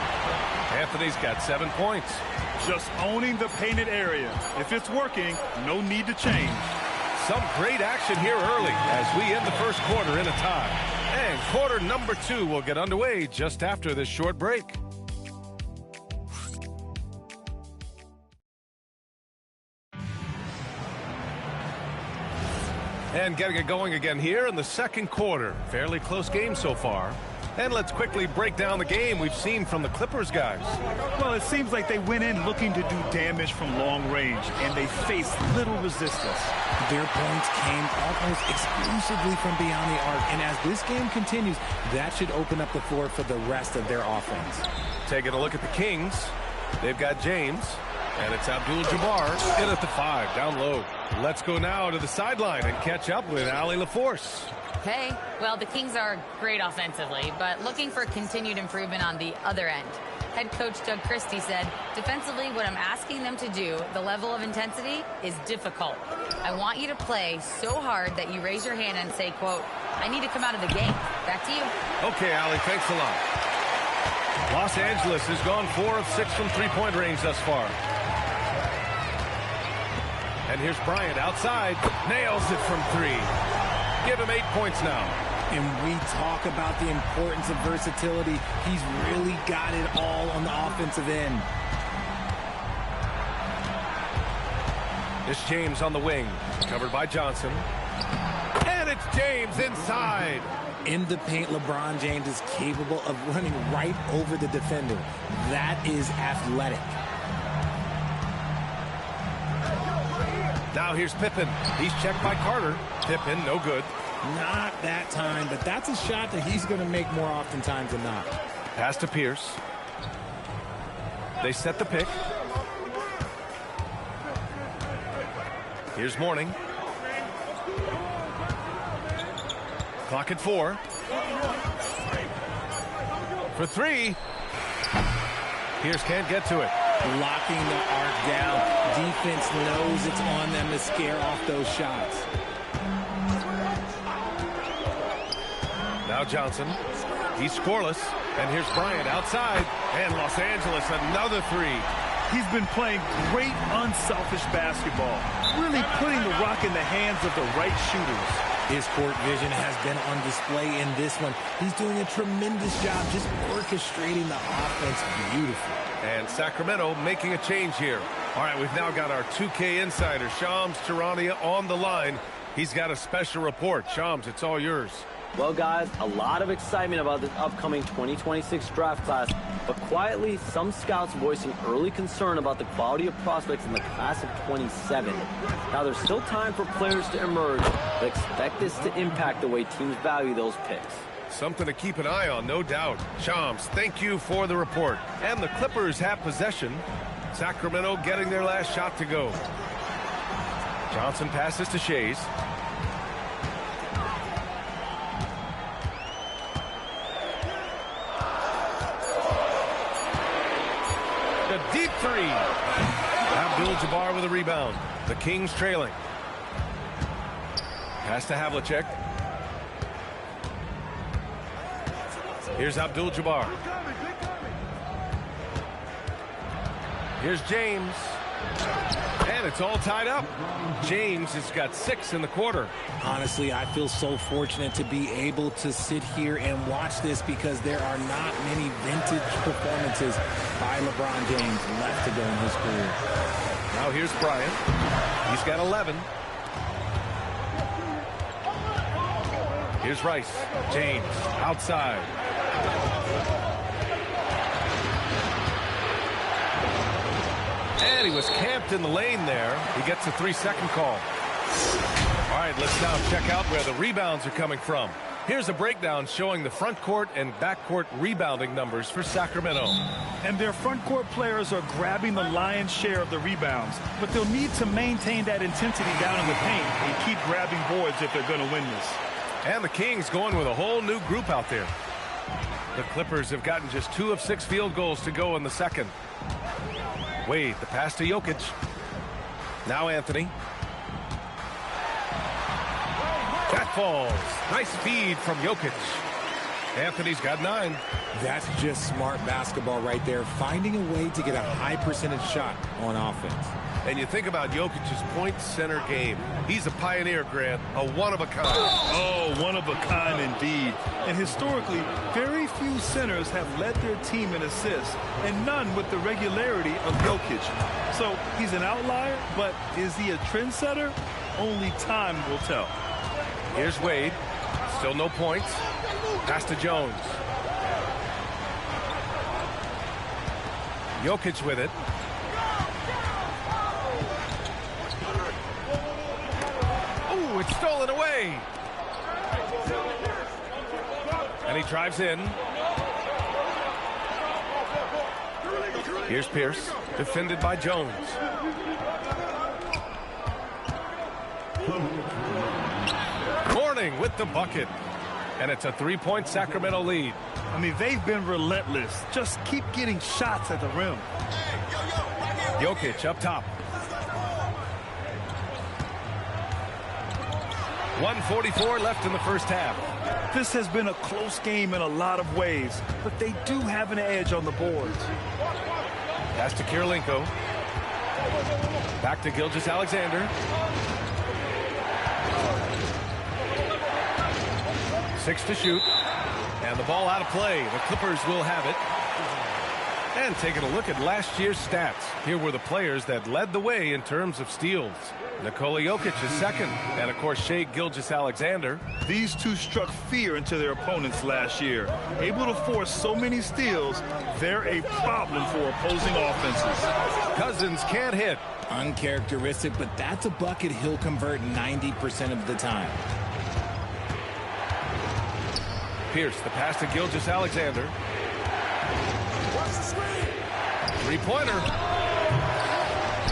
Anthony's got 7 points. Just owning the painted area. If it's working, no need to change. Some great action here early as we end the first quarter in a tie. And quarter number 2 will get underway just after this short break. And getting it going again here in the second quarter. Fairly close game so far. And let's quickly break down the game we've seen from the Clippers guys. Well, it seems like they went in looking to do damage from long range, and they faced little resistance. Their points came almost exclusively from beyond the arc, and as this game continues, that should open up the floor for the rest of their offense. Taking a look at the Kings, they've got James, and it's Abdul-Jabbar in at the 5, down low. Let's go now to the sideline and catch up with Allie LaForce. Okay, well, the Kings are great offensively, but looking for continued improvement on the other end. Head coach Doug Christie said, defensively, what I'm asking them to do, the level of intensity, is difficult. I want you to play so hard that you raise your hand and say, quote, I need to come out of the game. Back to you. Okay, Allie, thanks a lot. Los Angeles has gone 4 of 6 from three-point range thus far. And here's Bryant outside. Nails it from 3. Give him 8 points now. And we talk about the importance of versatility. He's really got it all on the offensive end. It's James on the wing. Covered by Johnson. And it's James inside. In the paint, LeBron James is capable of running right over the defender. That is athletic. Now here's Pippen. He's checked by Carter. Pippen, no good. Not that time, but that's a shot that he's going to make more oftentimes than not. Pass to Pierce. They set the pick. Here's Mourning. Clock at 4. For 3. Pierce can't get to it. Locking the arc down. Defense knows it's on them to scare off those shots. Now Johnson. He's scoreless. And here's Bryant outside. And Los Angeles another 3. He's been playing great unselfish basketball, really putting the rock in the hands of the right shooters. His court vision has been on display in this one. He's doing a tremendous job just orchestrating the offense beautifully. And Sacramento making a change here. All right, we've now got our 2K insider, Shams Charania, on the line. He's got a special report. Shams, it's all yours. Well, guys, a lot of excitement about this upcoming 2026 draft class, but quietly, some scouts voicing early concern about the quality of prospects in the class of 27. Now, there's still time for players to emerge, but expect this to impact the way teams value those picks. Something to keep an eye on, no doubt. Shams, thank you for the report. And the Clippers have possession. Sacramento getting their last shot to go. Johnson passes to Shays. A deep 3. Abdul-Jabbar with a rebound. The Kings trailing. Pass to Havlicek. Here's Abdul-Jabbar. Here's James. And it's all tied up. James has got 6 in the quarter. Honestly, I feel so fortunate to be able to sit here and watch this because there are not many vintage performances by LeBron James left to go in his career. Now here's Bryant. He's got 11. Here's Rice. James outside. And he was camped in the lane there. He gets a 3-second call. All right, let's now check out where the rebounds are coming from. Here's a breakdown showing the front court and back court rebounding numbers for Sacramento. And their front court players are grabbing the lion's share of the rebounds, but they'll need to maintain that intensity down in the paint and keep grabbing boards if they're going to win this. And the Kings going with a whole new group out there. The Clippers have gotten just 2 of 6 field goals to go in the second. Wade, the pass to Jokic. Now Anthony. That falls. Nice feed from Jokic. Anthony's got 9. That's just smart basketball right there, finding a way to get a high percentage shot on offense. And you think about Jokic's point center game. He's a pioneer, Grant, a one-of-a-kind. Oh, one-of-a-kind indeed. And historically, very few centers have led their team in assists, and none with the regularity of Jokic. So he's an outlier, but is he a trendsetter? Only time will tell. Here's Wade. Still no points. Pass to Jones. Jokic with it. Ooh, it's stolen away. And he drives in. Here's Pierce, defended by Jones. Mourning with the bucket. And it's a 3-point Sacramento lead. I mean, they've been relentless. Just keep getting shots at the rim. Jokic up top. 1:44 left in the first half. This has been a close game in a lot of ways, but they do have an edge on the boards. Pass to Kirilenko. Back to Gilgeous-Alexander. 6 to shoot. And the ball out of play. The Clippers will have it. And taking a look at last year's stats, here were the players that led the way in terms of steals. Nikola Jokic is second, and of course Shai Gilgeous-Alexander. These two struck fear into their opponents last year. Able to force so many steals, they're a problem for opposing offenses. Cousins can't hit. Uncharacteristic, but that's a bucket he'll convert 90% of the time. Pierce, the pass to Gilgeous-Alexander. Three-pointer.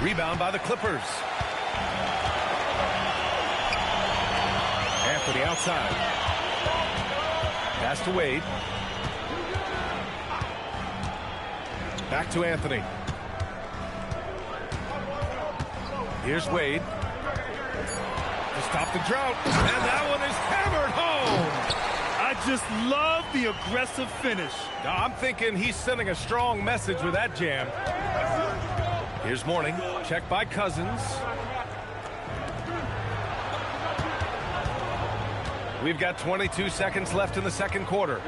Rebound by the Clippers. Anthony outside. Pass to Wade. Back to Anthony. Here's Wade. To stop the drought. And that one is hammered home. I just love the aggressive finish. I'm thinking he's sending a strong message with that jam. Here's Mourning. Checked by Cousins. We've got 22 seconds left in the second quarter.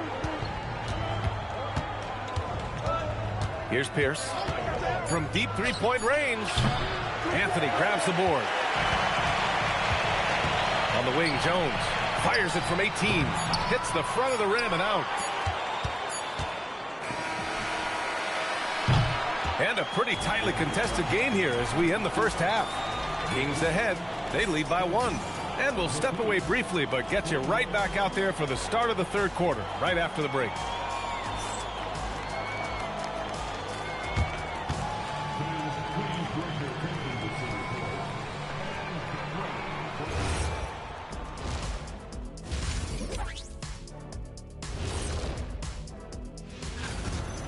Here's Pierce. From deep three-point range. Anthony grabs the board. On the wing, Jones fires it from 18. Hits the front of the rim and out. And a pretty tightly contested game here as we end the first half. Kings ahead. They lead by 1. And we'll step away briefly, but get you right back out there for the start of the third quarter, right after the break.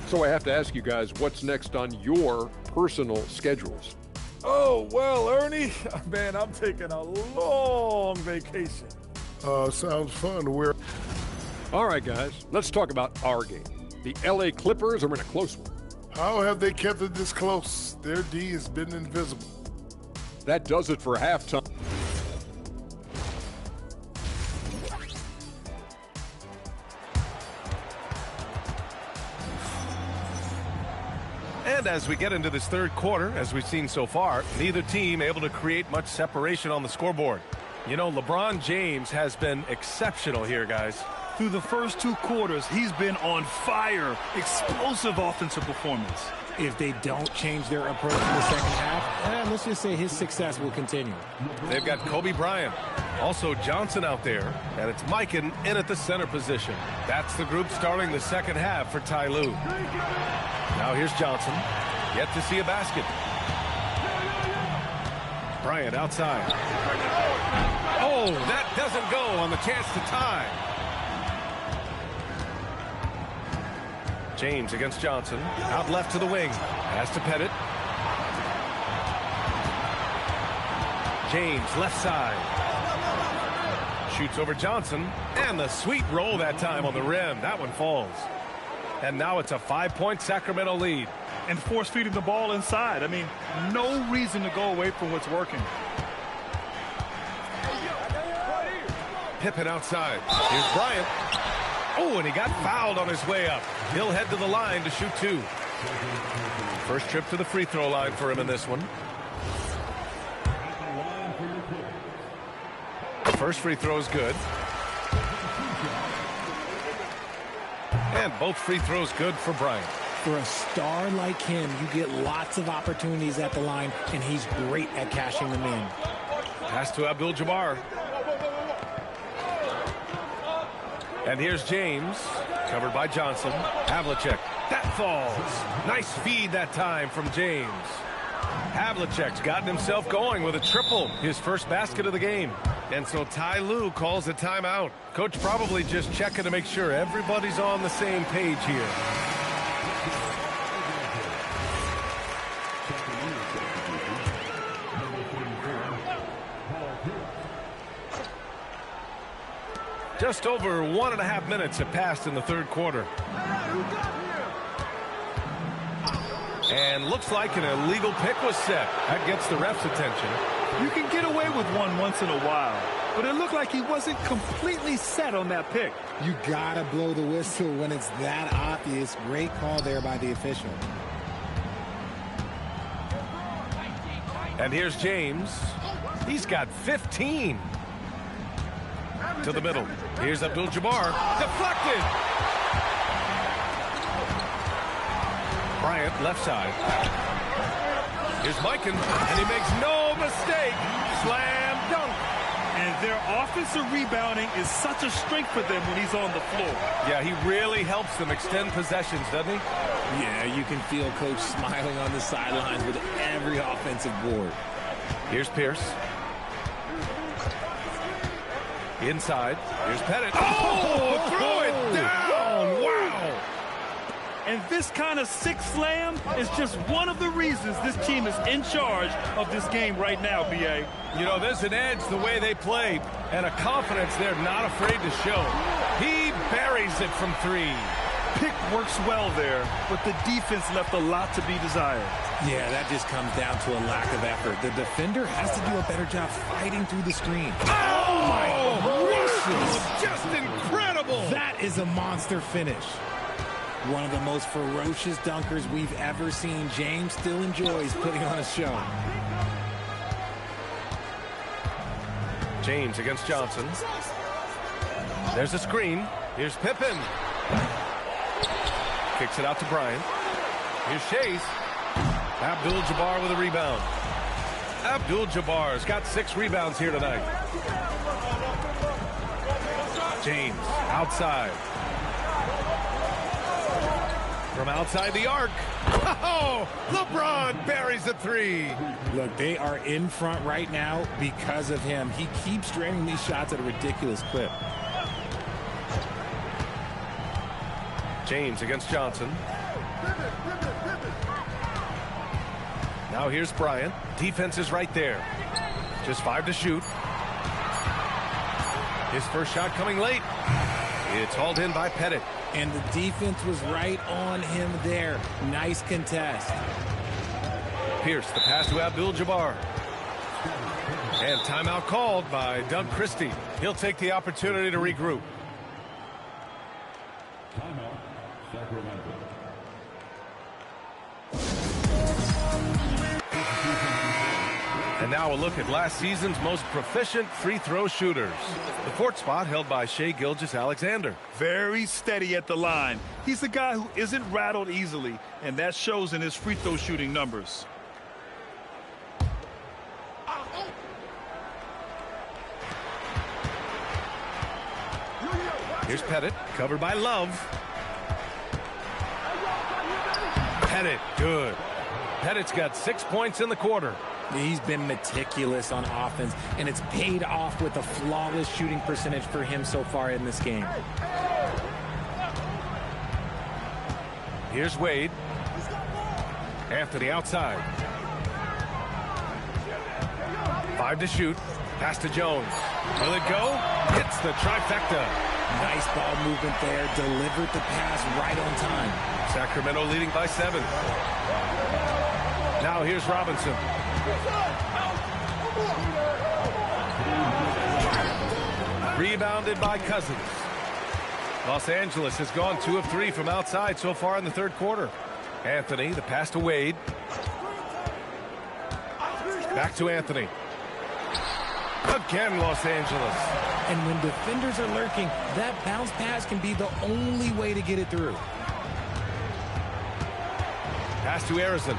So I have to ask you guys, what's next on your personal schedules? Oh, well, Ernie, man, I'm taking a long vacation. Sounds fun. All right, guys, let's talk about our game. The LA Clippers are in a close one. How have they kept it this close? Their D has been invisible. That does it for halftime. And as we get into this third quarter, as we've seen so far, neither team able to create much separation on the scoreboard. You know, LeBron James has been exceptional here, guys. Through the first 2 quarters, he's been on fire. Explosive offensive performance. If they don't change their approach in the second half, let's just say his success will continue. They've got Kobe Bryant, also Johnson out there, and it's Mikan in at the center position. That's the group starting the second half for Ty Lue. Now here's Johnson, yet to see a basket. Bryant outside. Oh, that doesn't go on the chance to tie. James against Johnson. Out left to the wing. Pass to Pettit. James left side. Shoots over Johnson. And the sweet roll that time on the rim. That one falls. And now it's a 5-point Sacramento lead. And force-feeding the ball inside. I mean, no reason to go away from what's working. Pippen outside. Here's Bryant. Oh, and he got fouled on his way up. He'll head to the line to shoot 2. First trip to the free throw line for him in this one. First free throw is good. And both free throws good for Bryant. For a star like him, you get lots of opportunities at the line, and he's great at cashing them in. Pass to Abdul-Jabbar. And here's James, covered by Johnson. Havlicek, that falls. Nice feed that time from James. Havlicek's gotten himself going with a triple, his first basket of the game. And so Ty Lue calls a timeout. Coach probably just checking to make sure everybody's on the same page here. Just over 1.5 minutes have passed in the third quarter. And looks like an illegal pick was set. That gets the ref's attention. You can get away with one once in a while, but it looked like he wasn't completely set on that pick. You gotta blow the whistle when it's that obvious. Great call there by the official. And here's James. He's got 15. To the middle. Here's Abdul-Jabbar. Deflected. Bryant, left side. Here's Mikan, and he makes no mistake. Slam dunk. And their offensive rebounding is such a strength for them when he's on the floor. Yeah, he really helps them extend possessions, doesn't he? Yeah, you can feel Coach smiling on the sidelines with every offensive board. Here's Pierce. Inside. Here's Pettit. Oh, throw it down. Wow. And this kind of six slam is just one of the reasons this team is in charge of this game right now, B.A. You know, there's an edge the way they play and a confidence they're not afraid to show. He buries it from three. Pick works well there, but the defense left a lot to be desired. Yeah, that just comes down to a lack of effort. The defender has to do a better job fighting through the screen. Oh my gracious! Just incredible! That is a monster finish. One of the most ferocious dunkers we've ever seen. James still enjoys putting on a show. James against Johnson. There's a screen. Here's Pippen. Kicks it out to Bryant. Here's Chase. Abdul-Jabbar with a rebound. Abdul-Jabbar's got 6 rebounds here tonight. James outside. From outside the arc. Oh, LeBron buries a 3. Look, they are in front right now because of him. He keeps draining these shots at a ridiculous clip. James against Johnson. Now here's Bryant. Defense is right there. Just 5 to shoot. His first shot coming late. It's hauled in by Pettit. And the defense was right on him there. Nice contest. Pierce, the pass to Abdul-Jabbar. And timeout called by Doug Christie. He'll take the opportunity to regroup. Timeout, Sacramento. And now a look at last season's most proficient free throw shooters. The 4th spot held by Shai Gilgeous-Alexander. Very steady at the line. He's a guy who isn't rattled easily, and that shows in his free throw shooting numbers. Here's Pettit, covered by Love. Pettit, good. Pettit's got 6 points in the quarter. He's been meticulous on offense, and it's paid off with a flawless shooting percentage for him so far in this game. Here's Wade. Anthony outside. 5 to shoot. Pass to Jones. Will it go? Hits the trifecta. Nice ball movement there. Delivered the pass right on time. Sacramento leading by 7. Now here's Robinson. Rebounded by Cousins. Los Angeles has gone 2 of 3 from outside so far in the third quarter. Anthony, the pass to Wade. Back to Anthony. Again, Los Angeles. And when defenders are lurking, that bounce pass can be the only way to get it through. Pass to Arizon.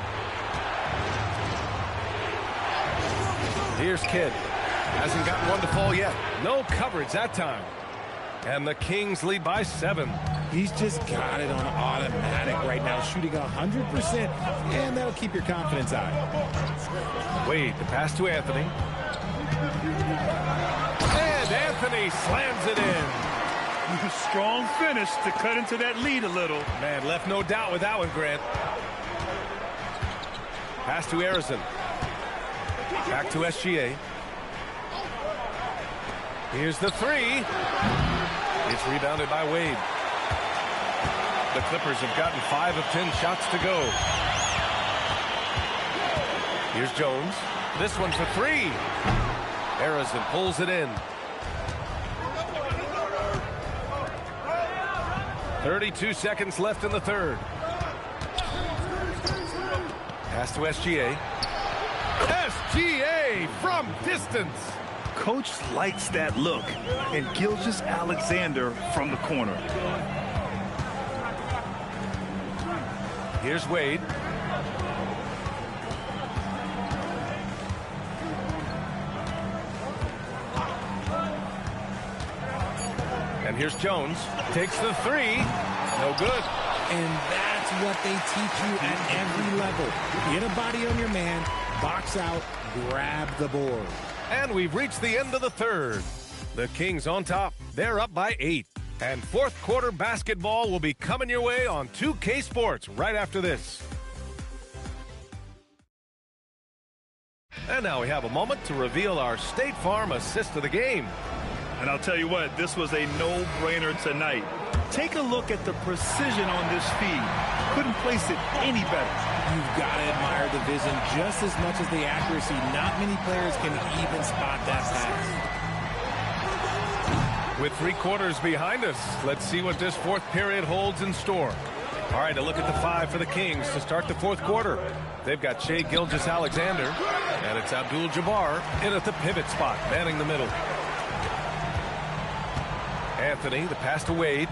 Here's Kidd. Hasn't gotten one to fall yet. No coverage that time. And the Kings lead by 7. He's just got it on automatic right now, shooting 100%, and that'll keep your confidence high. Wade, the pass to Anthony. Anthony slams it in. Strong finish to cut into that lead a little. Man, left no doubt with that one, Grant. Pass to Arizon. Back to SGA. Here's the three. It's rebounded by Wade. The Clippers have gotten 5 of 10 shots to go. Here's Jones. This one for three. Arizon pulls it in. 32 seconds left in the third. Pass to SGA. SGA from distance. Coach likes that look. And Gilgeous-Alexander from the corner. Here's Wade. And here's Jones. Takes the three. No good. And that's what they teach you at every level. Get a body on your man, box out, grab the board. And we've reached the end of the third. The Kings on top. They're up by 8. And fourth quarter basketball will be coming your way on 2K Sports right after this. And now we have a moment to reveal our State Farm assist of the game. And I'll tell you what, this was a no-brainer tonight. Take a look at the precision on this feed. Couldn't place it any better. You've got to admire the vision just as much as the accuracy. Not many players can even spot that pass. With 3 quarters behind us, let's see what this fourth period holds in store. All right, a look at the 5 for the Kings to start the fourth quarter. They've got Shai Gilgeous-Alexander, and it's Abdul-Jabbar in at the pivot spot, manning the middle. Anthony, the pass to Wade.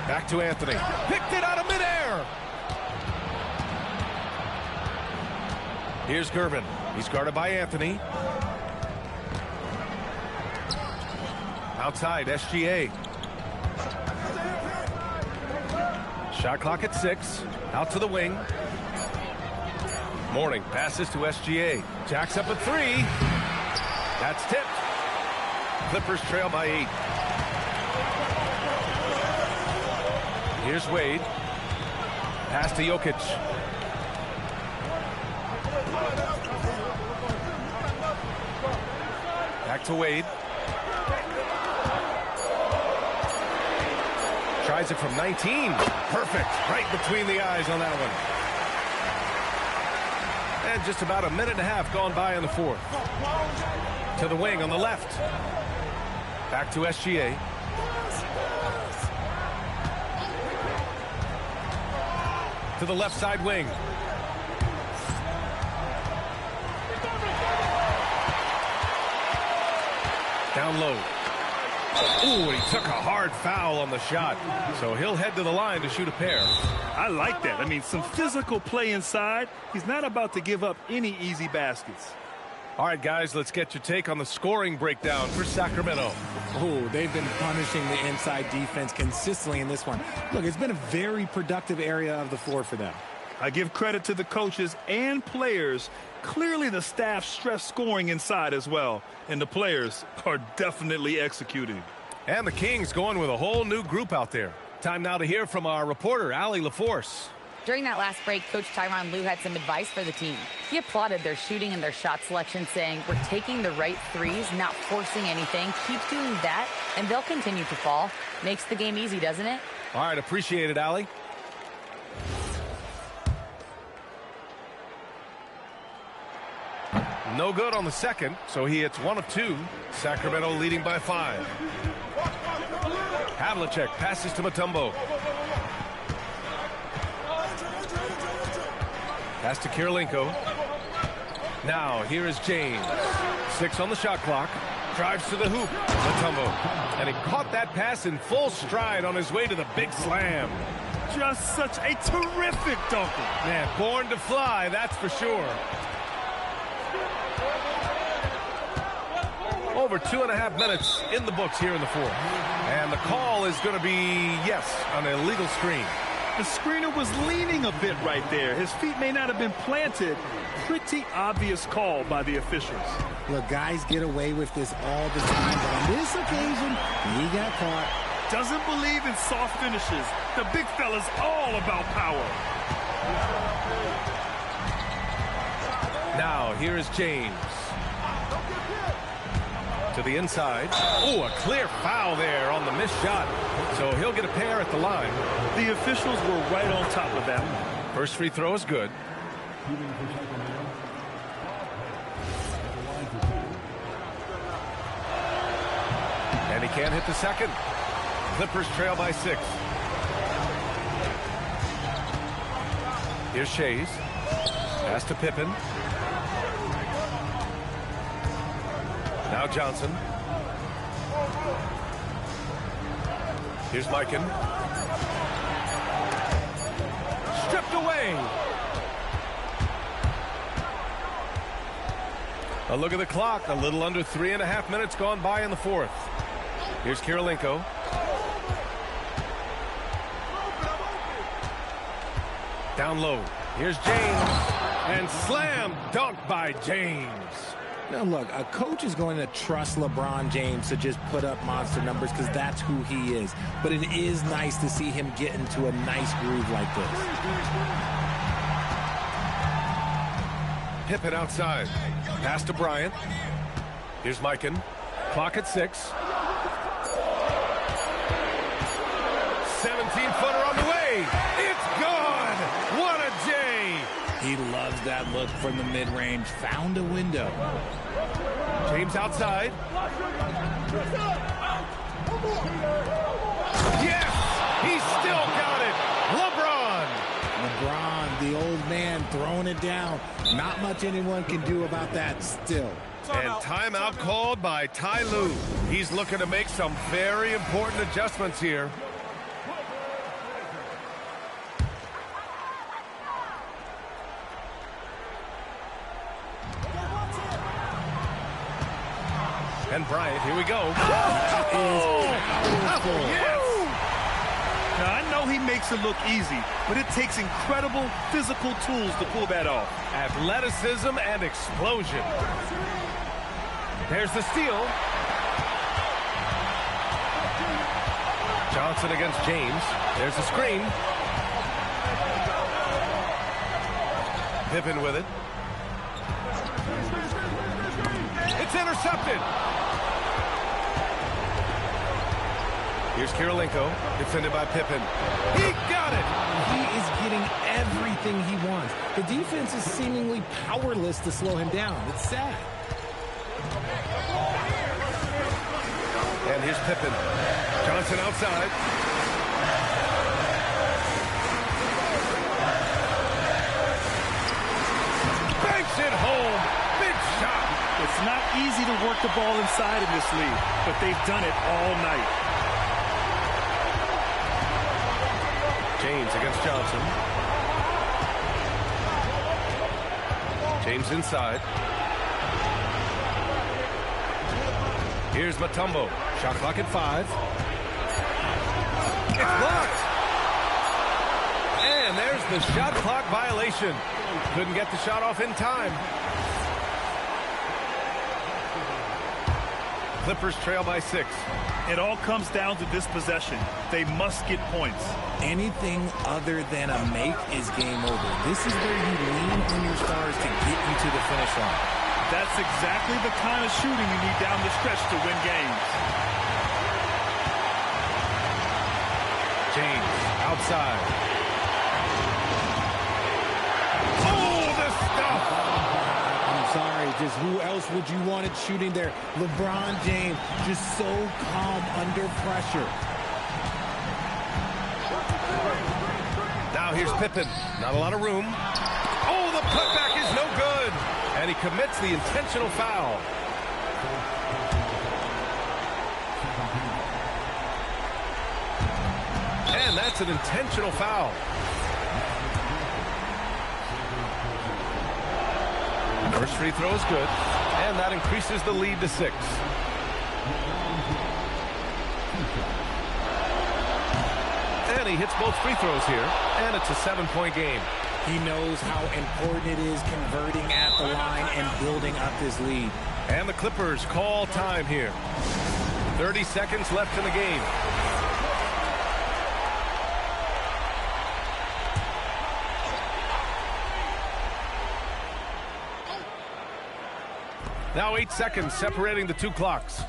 Back to Anthony. Picked it out of midair. Here's Gervin. He's guarded by Anthony. Outside, SGA. Shot clock at 6. Out to the wing. Mourning passes to SGA. Jacks up a 3. That's tipped. Clippers trail by 8. Here's Wade. Pass to Jokic. Back to Wade. Tries it from 19. Perfect. Right between the eyes on that one. And just about a minute and a half gone by in the fourth. To the wing on the left. Back to SGA. To the left side wing. Down low. Ooh, and he took a hard foul on the shot. So he'll head to the line to shoot a pair. I like that. I mean, some physical play inside. He's not about to give up any easy baskets. All right, guys, let's get your take on the scoring breakdown for Sacramento. Oh, they've been punishing the inside defense consistently in this one. Look, it's been a very productive area of the floor for them. I give credit to the coaches and players. Clearly the staff stressed scoring inside as well, and the players are definitely executing. And the Kings going with a whole new group out there. Time now to hear from our reporter, Allie LaForce. During that last break, Coach Tyronn Lue had some advice for the team. He applauded their shooting and their shot selection, saying, "We're taking the right threes, not forcing anything. Keep doing that, and they'll continue to fall." Makes the game easy, doesn't it? All right, appreciate it, Allie. No good on the second, so he hits 1 of 2. Sacramento leading by 5. Havlicek passes to Mutombo. Pass to Kirilenko. Now, here is James. 6 on the shot clock. Drives to the hoop. Mutombo. And he caught that pass in full stride on his way to the big slam. Just such a terrific dunker. Man, born to fly, that's for sure. Over 2.5 minutes in the books here in the fourth. And the call is going to be, yes, an illegal screen. The screener was leaning a bit right there. His feet may not have been planted. Pretty obvious call by the officials. Look, guys get away with this all the time, but on this occasion, he got caught. Doesn't believe in soft finishes. The big fella's all about power. Now, here is James. To the inside. Oh, a clear foul there on the missed shot. So he'll get a pair at the line. The officials were right on top of that one. First free throw is good. And he can't hit the second. Clippers trail by 6. Here's Shays. Pass to Pippen. Now Johnson. Here's Mikan. Stripped away. A look at the clock. A little under 3.5 minutes gone by in the fourth. Here's Kirilenko. Down low. Here's James. And slam dunk by James. Now, look, a coach is going to trust LeBron James to just put up monster numbers because that's who he is. But it is nice to see him get into a nice groove like this. Pippen outside. Pass to Bryant. Here's Mikan. Clock at 6. 17-footer on the way. It's gone. What a J. He loves that look from the mid-range. Found a window. James outside. Yes! He still got it. LeBron, the old man, throwing it down. Not much anyone can do about that still. And timeout called by Ty Lue. He's looking to make some very important adjustments here. And Bryant, here we go. Yes! Now, I know he makes it look easy, but it takes incredible physical tools to pull that off. Athleticism and explosion. There's the steal. Johnson against James. There's the screen. Pippen with it. It's intercepted. Here's Kirilenko, defended by Pippen. He got it! He is getting everything he wants. The defense is seemingly powerless to slow him down. It's sad. And here's Pippen. Johnson outside. Banks it home. Big shot. It's not easy to work the ball inside in this league, but they've done it all night. James against Johnson. James inside. Here's Mutombo. Shot clock at 5. It's blocked. And there's the shot clock violation. Couldn't get the shot off in time. Clippers trail by 6. It all comes down to this possession. They must get points. Anything other than a make is game over. This is where you lean on your stars to get you to the finish line. That's exactly the kind of shooting you need down the stretch to win games. James outside. Oh, the stuff! I'm sorry, just who else would you want it shooting there? LeBron James, just so calm under pressure. Now here's Pippen. Not a lot of room. Oh, the putback is no good. And he commits the intentional foul. And that's an intentional foul. First free throw is good. And that increases the lead to 6. And he hits both free throws here. And it's a 7-point game. He knows how important it is converting at the line and building up his lead. And the Clippers call time here. 30 seconds left in the game. Now 8 seconds separating the two clocks.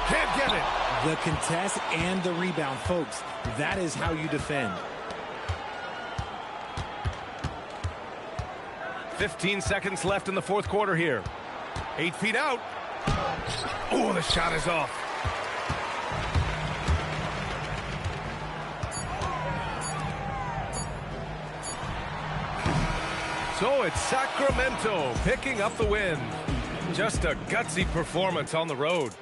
Can't get it. The contest and the rebound, folks. That is how you defend. 15 seconds left in the fourth quarter here. 8 feet out. Oh, the shot is off. So it's Sacramento picking up the win. Just a gutsy performance on the road.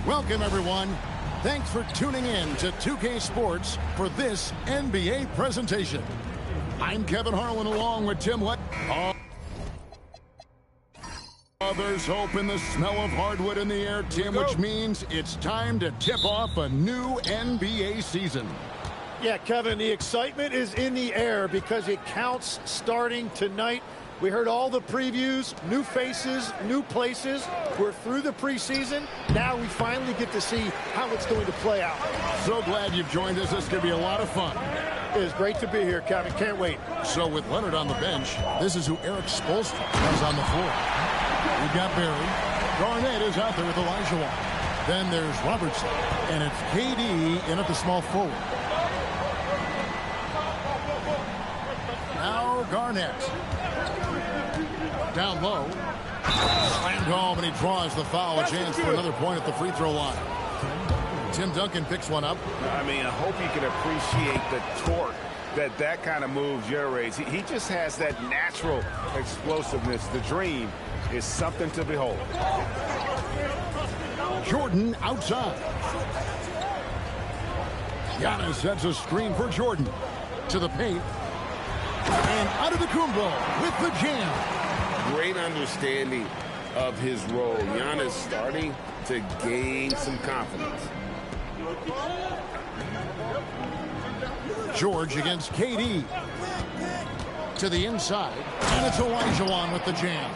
Welcome, everyone. Thanks for tuning in to 2K Sports for this NBA presentation. I'm Kevin Harlan along with Tim Lett. There's hope in the smell of hardwood in the air, Tim, which means it's time to tip off a new NBA season. Yeah, Kevin, the excitement is in the air because it counts starting tonight. We heard all the previews, new faces, new places. We're through the preseason. Now we finally get to see how it's going to play out. So glad you've joined us. This is going to be a lot of fun. It is great to be here, Kevin. Can't wait. So with Leonard on the bench, this is who Eric Spoelstra has on the floor. We've got Barry. Garnett is out there with Olajuwon. Then there's Robertson. And it's KD in at the small forward. Now Garnett. Down low. Slammed home, and he draws the foul. A chance for another point at the free throw line. Tim Duncan picks one up. I mean, I hope you can appreciate the torque that kind of move generates. He just has that natural explosiveness. The dream is something to behold. Jordan outside. Giannis sets a screen for Jordan. To the paint. And out of the Kumbo with the jam. Great understanding of his role. Giannis starting to gain some confidence. George against KD. To the inside. And it's Olajuwon with the jam.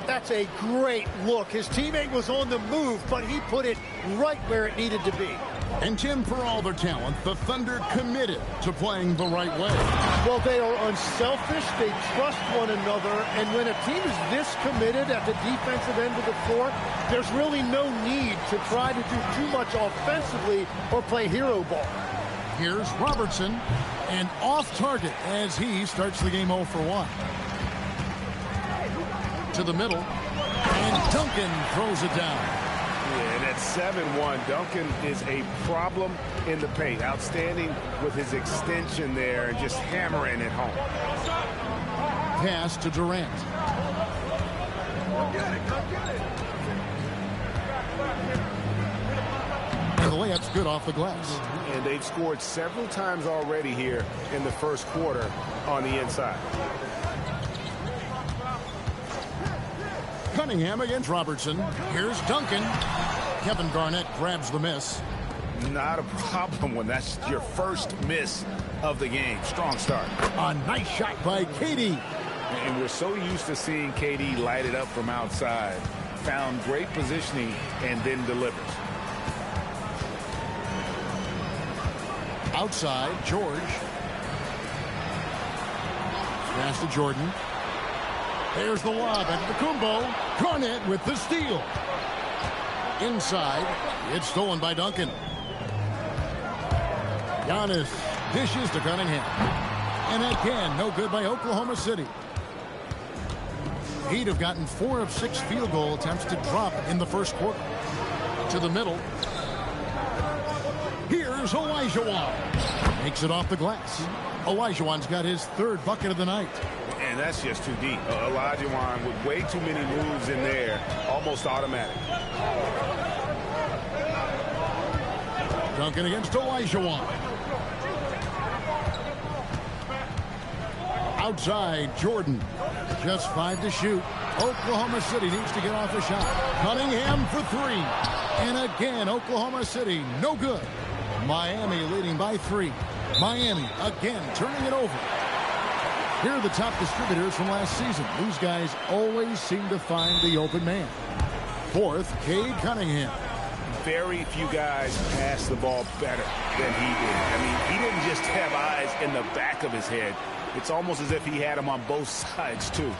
That's a great look. His teammate was on the move, but he put it right where it needed to be. And Tim, for all their talent, the Thunder committed to playing the right way. Well, they are unselfish. They trust one another. And when a team is this committed at the defensive end of the floor, there's really no need to try to do too much offensively or play hero ball. Here's Robertson, and off target as he starts the game 0 for 1. To the middle, and Duncan throws it down. Yeah, and at 7-1, Duncan is a problem in the paint. Outstanding with his extension there and just hammering it home. Pass to Durant. The layup's good off the glass. And they've scored several times already here in the first quarter on the inside. Cunningham against Robertson. Here's Duncan. Kevin Garnett grabs the miss. Not a problem when that's your first miss of the game. Strong start. A nice shot by KD. And we're so used to seeing KD light it up from outside. Found great positioning and then delivers. Outside, George. Pass to Jordan. There's the lob at the Kumbo. Garnett with the steal. Inside, it's stolen by Duncan. Giannis dishes to Cunningham. And again, no good by Oklahoma City. He'd have gotten 4 of 6 field goal attempts to drop in the first quarter. To the middle. Here's Olajuwon. Makes it off the glass. Olajuwon's got his 3rd bucket of the night. And that's just too deep. Olajuwon with way too many moves in there. Almost automatic. Duncan against Olajuwon. Outside, Jordan. Just 5 to shoot. Oklahoma City needs to get off a shot. Cunningham for 3. And again, Oklahoma City, no good. Miami leading by 3. Miami again turning it over. Here are the top distributors from last season. These guys always seem to find the open man. 4th, Cade Cunningham. Very few guys pass the ball better than he did. I mean, he didn't just have eyes in the back of his head. It's almost as if he had them on both sides, too.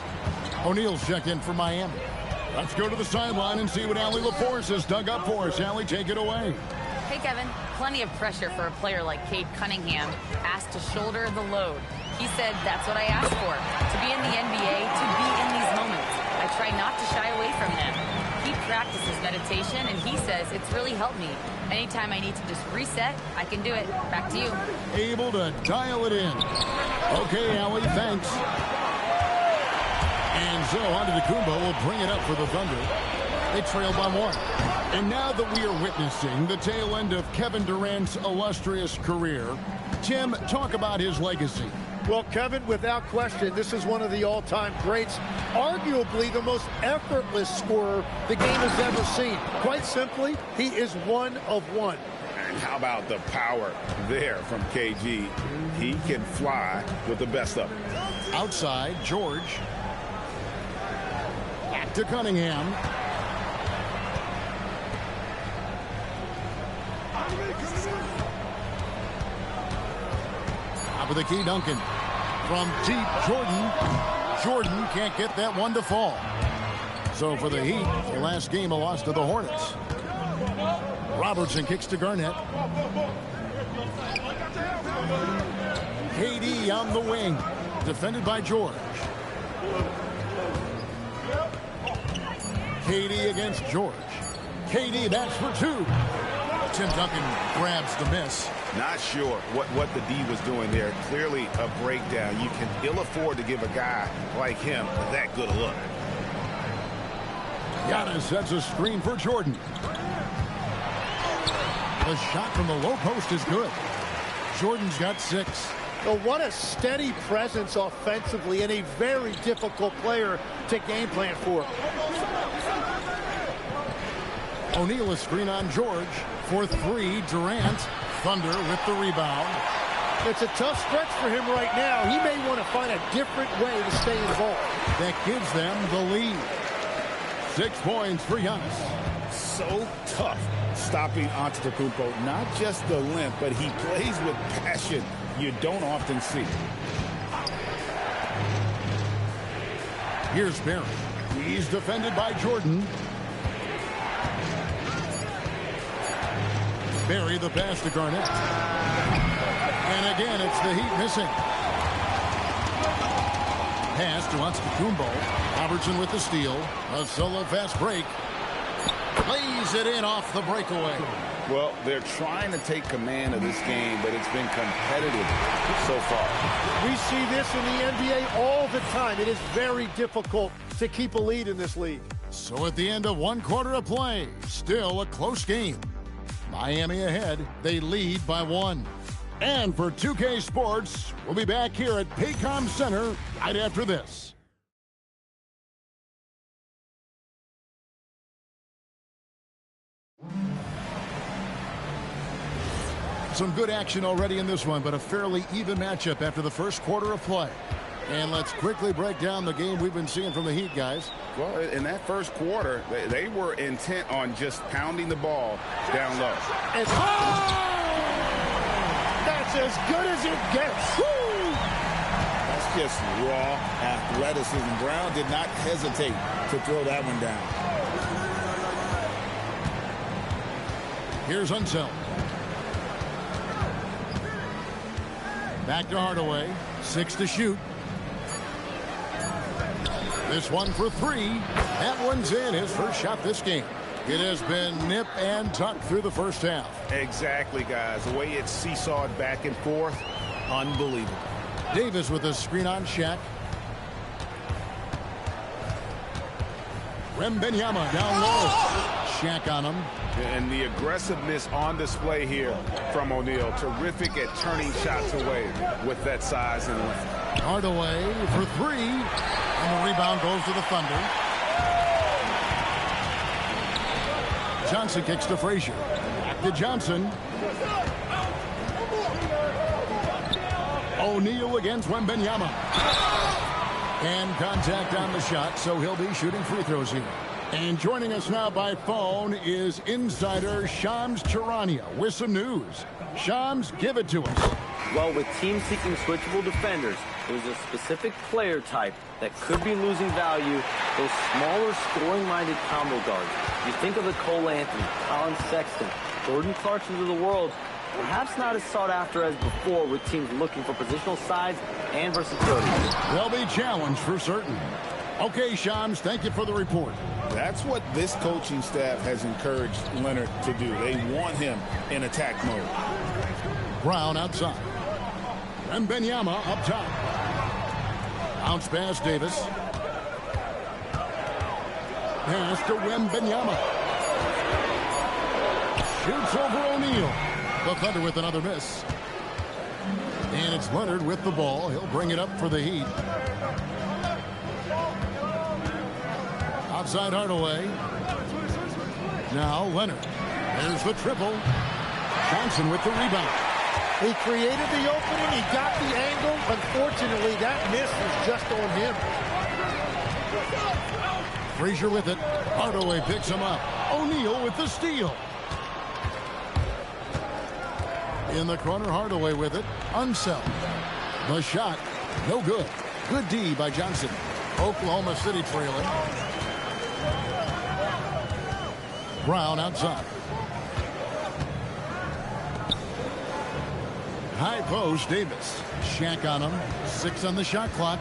O'Neal's checked in for Miami. Let's go to the sideline and see what Allie LaForce has dug up for us. Allie, take it away. Hey, Kevin. Plenty of pressure for a player like Cade Cunningham, asked to shoulder the load. He said, that's what I asked for, to be in the NBA, to be in these moments. I try not to shy away from them. He practices meditation, and he says it's really helped me. Anytime I need to just reset, I can do it. Back to you. Able to dial it in. Okay, Allie, thanks. And So Antetokounmpo will bring it up for the Thunder. They trail by 1. And now that we are witnessing the tail end of Kevin Durant's illustrious career, Tim, talk about his legacy. Well, Kevin, without question, this is one of the all-time greats, arguably the most effortless scorer the game has ever seen. Quite simply, he is one of one. And how about the power there from KG? He can fly with the best of them. Outside, George. Back to Cunningham. Top of the key, Duncan. From deep, Jordan can't get that one to fall. So for the Heat, the last game a loss to the Hornets. Robertson kicks to Garnett. KD on the wing. Defended by George. KD against George. KD, that's for 2. Tim Duncan grabs the miss. Not sure what the D was doing there. Clearly a breakdown. You can ill afford to give a guy like him that good a look. Giannis sets a screen for Jordan. The shot from the low post is good. Jordan's got 6. Well, what a steady presence offensively and a very difficult player to game plan for. O'Neal a screen on George for 3. Durant. Thunder with the rebound. It's a tough stretch for him right now. He may want to find a different way to stay involved. That gives them the lead. 6 points for Giannis. So tough stopping Antetokounmpo. Not just the length, but he plays with passion you don't often see. Here's Barry. He's defended by Jordan. Barry the pass to Garnett. And again, it's the Heat missing. Pass to Antetokounmpo. Robertson with the steal. A solo fast break. Plays it in off the breakaway. Well, they're trying to take command of this game, but it's been competitive so far. We see this in the NBA all the time. It is very difficult to keep a lead in this league. So at the end of 1 quarter of play, still a close game. Miami ahead. They lead by 1. And for 2K Sports, we'll be back here at Paycom Center right after this. Some good action already in this one, but a fairly even matchup after the first quarter of play. And let's quickly break down the game we've been seeing from the Heat, guys. Well, in that first quarter, they were intent on just pounding the ball down low. That's as good as it gets. Woo! That's just raw athleticism. Brown did not hesitate to throw that one down. Here's Unseld. Back to Hardaway. 6 to shoot. This one for 3. That one's in. His first shot this game. It has been nip and tuck through the first half. Exactly, guys. The way it's seesawed back and forth, unbelievable. Davis with a screen on Shaq. Wembanyama down low. Shaq on him. And the aggressiveness on display here from O'Neal. Terrific at turning shots away with that size and length. Hardaway for 3. And the rebound goes to the Thunder. Johnson kicks to Frazier. Back to Johnson. O'Neal against Wembanyama. And contact on the shot, so he'll be shooting free throws here. And joining us now by phone is insider Shams Charania with some news. Shams, give it to us. Well, with teams seeking switchable defenders, there's a specific player type that could be losing value, those smaller scoring-minded combo guards. You think of the Cole Anthony, Colin Sexton, Jordan Clarksons of the world, perhaps not as sought after as before with teams looking for positional size and versatility. They'll be challenged for certain. Okay, Shams, thank you for the report. That's what this coaching staff has encouraged Leonard to do. They want him in attack mode. Brown outside. And Wembanyama up top. Bounce pass, Davis. Pass to Wembanyama. Shoots over O'Neal. The Thunder with another miss. And it's Leonard with the ball. He'll bring it up for the Heat. Outside Hardaway. Now Leonard. There's the triple. Johnson with the rebound. He created the opening. He got the angle. Unfortunately, that miss was just on him. Frazier with it. Hardaway picks him up. O'Neal with the steal. In the corner, Hardaway with it. Unseld. The shot, no good. Good D by Johnson. Oklahoma City trailing. Brown outside. High post, Davis. Shaq on him. 6 on the shot clock.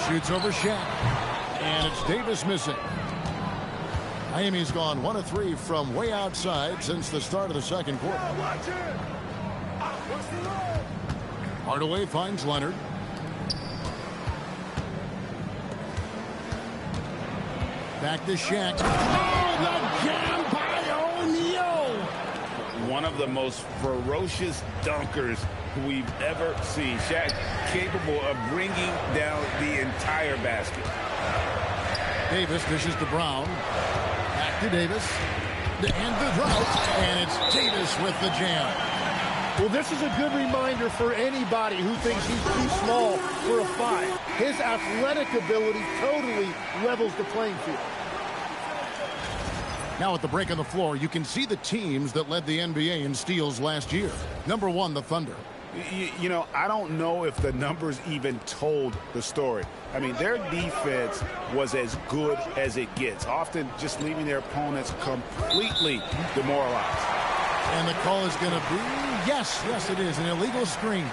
Shoots over Shaq. And it's Davis missing. Miami's gone 1 of 3 from way outside since the start of the second quarter. Hardaway finds Leonard. Back to Shaq. Oh, the jam by O'Neal. One of the most ferocious dunkers we've ever seen. Shaq capable of bringing down the entire basket. Davis dishes to Brown. Back to Davis. To end the drought. And it's Davis with the jam. Well, this is a good reminder for anybody who thinks he's too small for a 5. His athletic ability totally levels the playing field. Now at the break on the floor, you can see the teams that led the NBA in steals last year. Number 1, the Thunder. You know, I don't know if the numbers even told the story. I mean, their defense was as good as it gets, often just leaving their opponents completely demoralized. And the call is going to be, yes, it is, an illegal screen.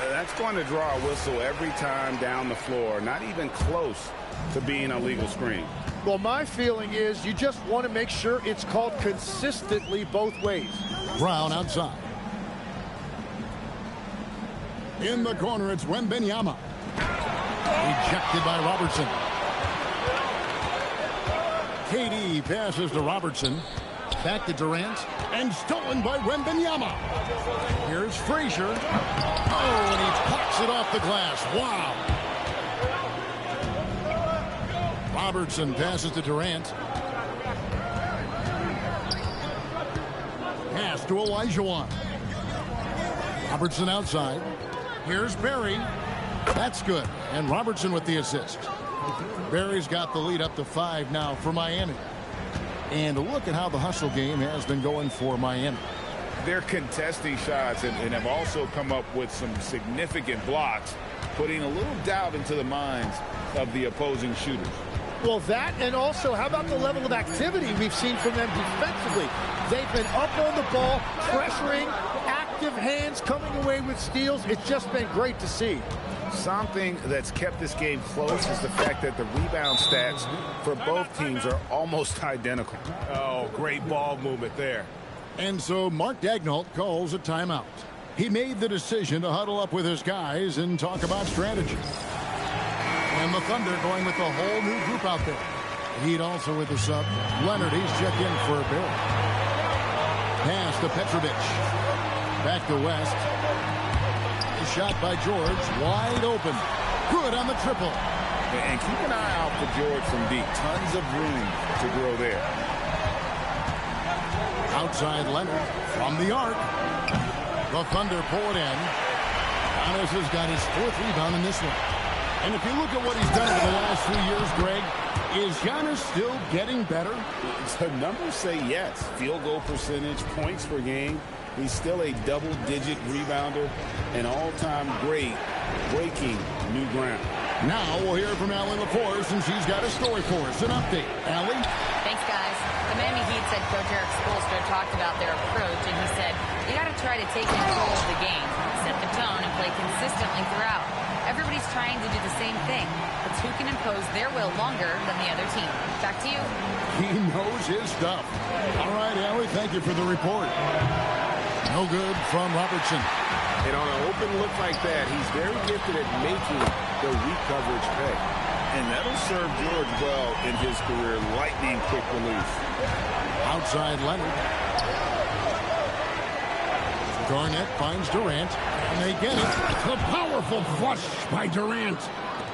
That's going to draw a whistle every time down the floor, not even close to being a legal screen. Well, my feeling is you just want to make sure it's called consistently both ways. Brown outside. In the corner, it's Wembanyama. Ejected by Robertson. KD passes to Robertson. Back to Durant. And stolen by Wembanyama. Here's Frazier. Oh, and he pops it off the glass. Wow. Robertson passes to Durant. Pass to Olajuwon. Robertson outside. Here's Barry. That's good. And Robertson with the assist. Barry's got the lead up to 5 now for Miami. And look at how the hustle game has been going for Miami. They're contesting shots and have also come up with some significant blocks, putting a little doubt into the minds of the opposing shooters. Well, that, and also, how about the level of activity we've seen from them defensively? They've been up on the ball, pressuring, active hands, coming away with steals. It's just been great to see. Something that's kept this game close is the fact that the rebound stats for both teams are almost identical. Oh, great ball movement there. And so Mark Daigneault calls a timeout. He made the decision to huddle up with his guys and talk about strategy. And the Thunder going with a whole new group out there. Heat also with the sub. Leonard, he's checked in for a bit. Pass to Petrovic. Back to West. A shot by George. Wide open. Good on the triple. And keep an eye out for George from deep. Tons of room to grow there. Outside Leonard from the arc. The Thunder pull it in. Giannis has got his 4th rebound in this one. And if you look at what he's done over the last few years, Greg, is Giannis still getting better? The numbers say yes. Field goal percentage, points per game. He's still a double-digit rebounder, an all-time great, breaking new ground. Now we'll hear from Allie LaForce, and she's got a story for us. An update. Allie? Thanks, guys. The Miami Heat said Coach Eric Spoelstra talked about their approach, and he said, you got to try to take control of the game, set the tone, and play consistently throughout. Everybody's trying to do the same thing. It's who can impose their will longer than the other team. Back to you. He knows his stuff. All right, Allie, thank you for the report. No good from Robertson. And on an open look like that, he's very gifted at making the weak coverage pay. And that'll serve George well in his career. Lightning quick release. Outside Leonard. Garnett finds Durant, and they get it. A powerful flush by Durant.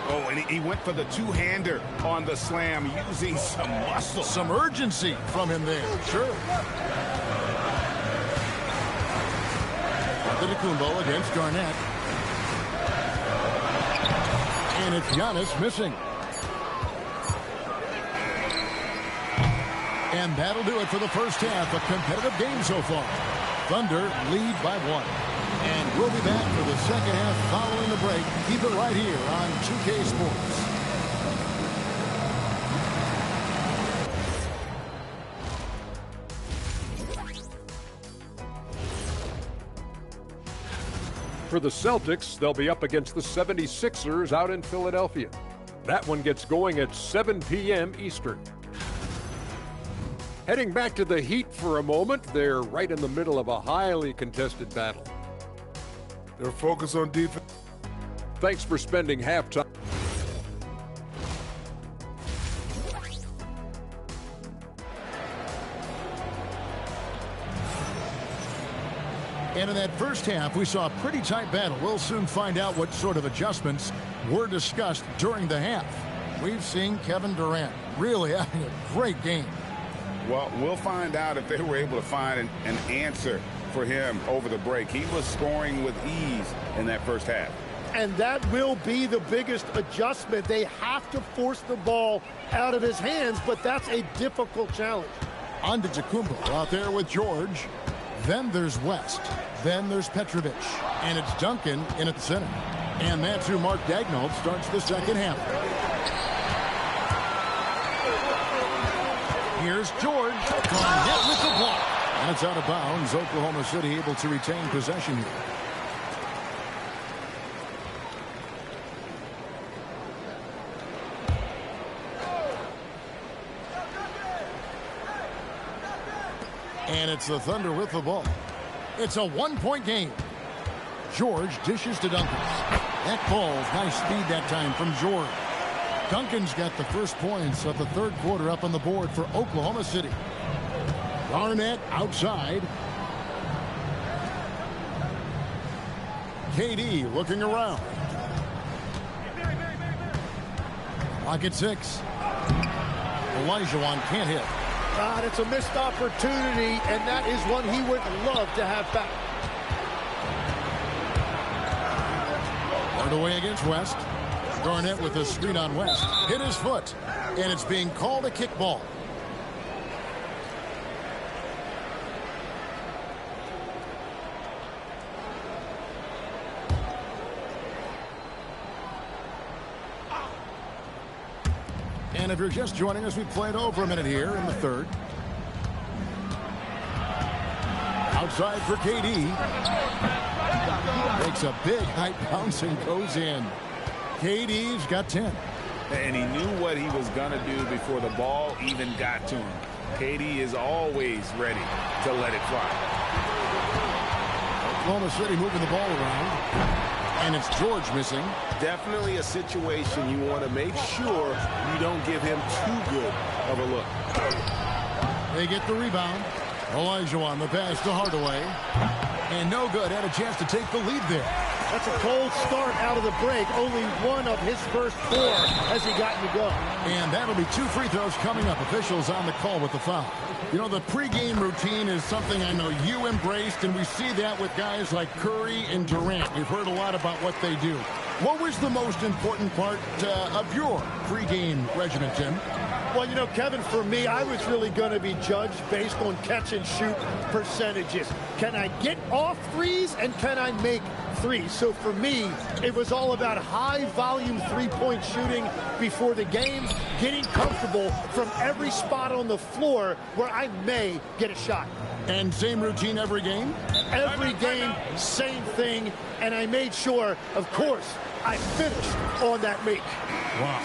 Oh, and he went for the two-hander on the slam, using some muscle. Some urgency from him there, sure. Antetokounmpo against Garnett. And it's Giannis missing. And that'll do it for the first half. A competitive game so far. Thunder lead by 1. And we'll be back for the second half following the break. Keep it right here on 2K Sports. For the Celtics, they'll be up against the 76ers out in Philadelphia. That one gets going at 7 p.m. Eastern. Heading back to the Heat for a moment, they're right in the middle of a highly contested battle. They're focused on defense. Thanks for spending halftime. And in that first half, we saw a pretty tight battle. We'll soon find out what sort of adjustments were discussed during the half. We've seen Kevin Durant really having a great game. Well, we'll find out if they were able to find an answer for him over the break. He was scoring with ease in that first half. And that will be the biggest adjustment. They have to force the ball out of his hands, but that's a difficult challenge. Antetokounmpo out there with George. Then there's West. Then there's Petrovic. And it's Duncan in at the center. And that's who Mark Daigneault starts the second half. Here's George. Garnett with the block. And it's out of bounds. Oklahoma City able to retain possession here. And it's the Thunder with the ball. It's a one-point game. George dishes to Duncan. That ball's nice speed that time from George. Duncan's got the first points of the third quarter up on the board for Oklahoma City. Garnett outside. KD looking around. Clock at 6. Olajuwon can't hit. God, it's a missed opportunity, and that is one he would love to have back. Hardaway against West. Garnett with a screen on West. Hit his foot, and it's being called a kickball. And if you're just joining us, we played over a minute here in the third. Outside for KD. Makes a big high bounce and goes in. KD's got 10. And he knew what he was going to do before the ball even got to him. KD is always ready to let it fly. Oklahoma City moving the ball around. And it's George missing. Definitely a situation you want to make sure you don't give him too good of a look. They get the rebound. Olajuwon the pass to Hardaway. And no good. Had a chance to take the lead there. That's a cold start out of the break. Only one of his first 4 has he gotten to go. And that'll be 2 free throws coming up. Officials on the call with the foul. You know, the pregame routine is something I know you embraced, and we see that with guys like Curry and Durant. We've heard a lot about what they do. What was the most important part of your pregame regimen, Tim? Well, you know, Kevin, for me, I was really going to be judged based on catch-and-shoot percentages. Can I get off threes, and can I make threes? So for me, it was all about high-volume three-point shooting before the game, getting comfortable from every spot on the floor where I may get a shot. And same routine every game? Every game, same thing, and I made sure, of course, I finished on that make. Wow.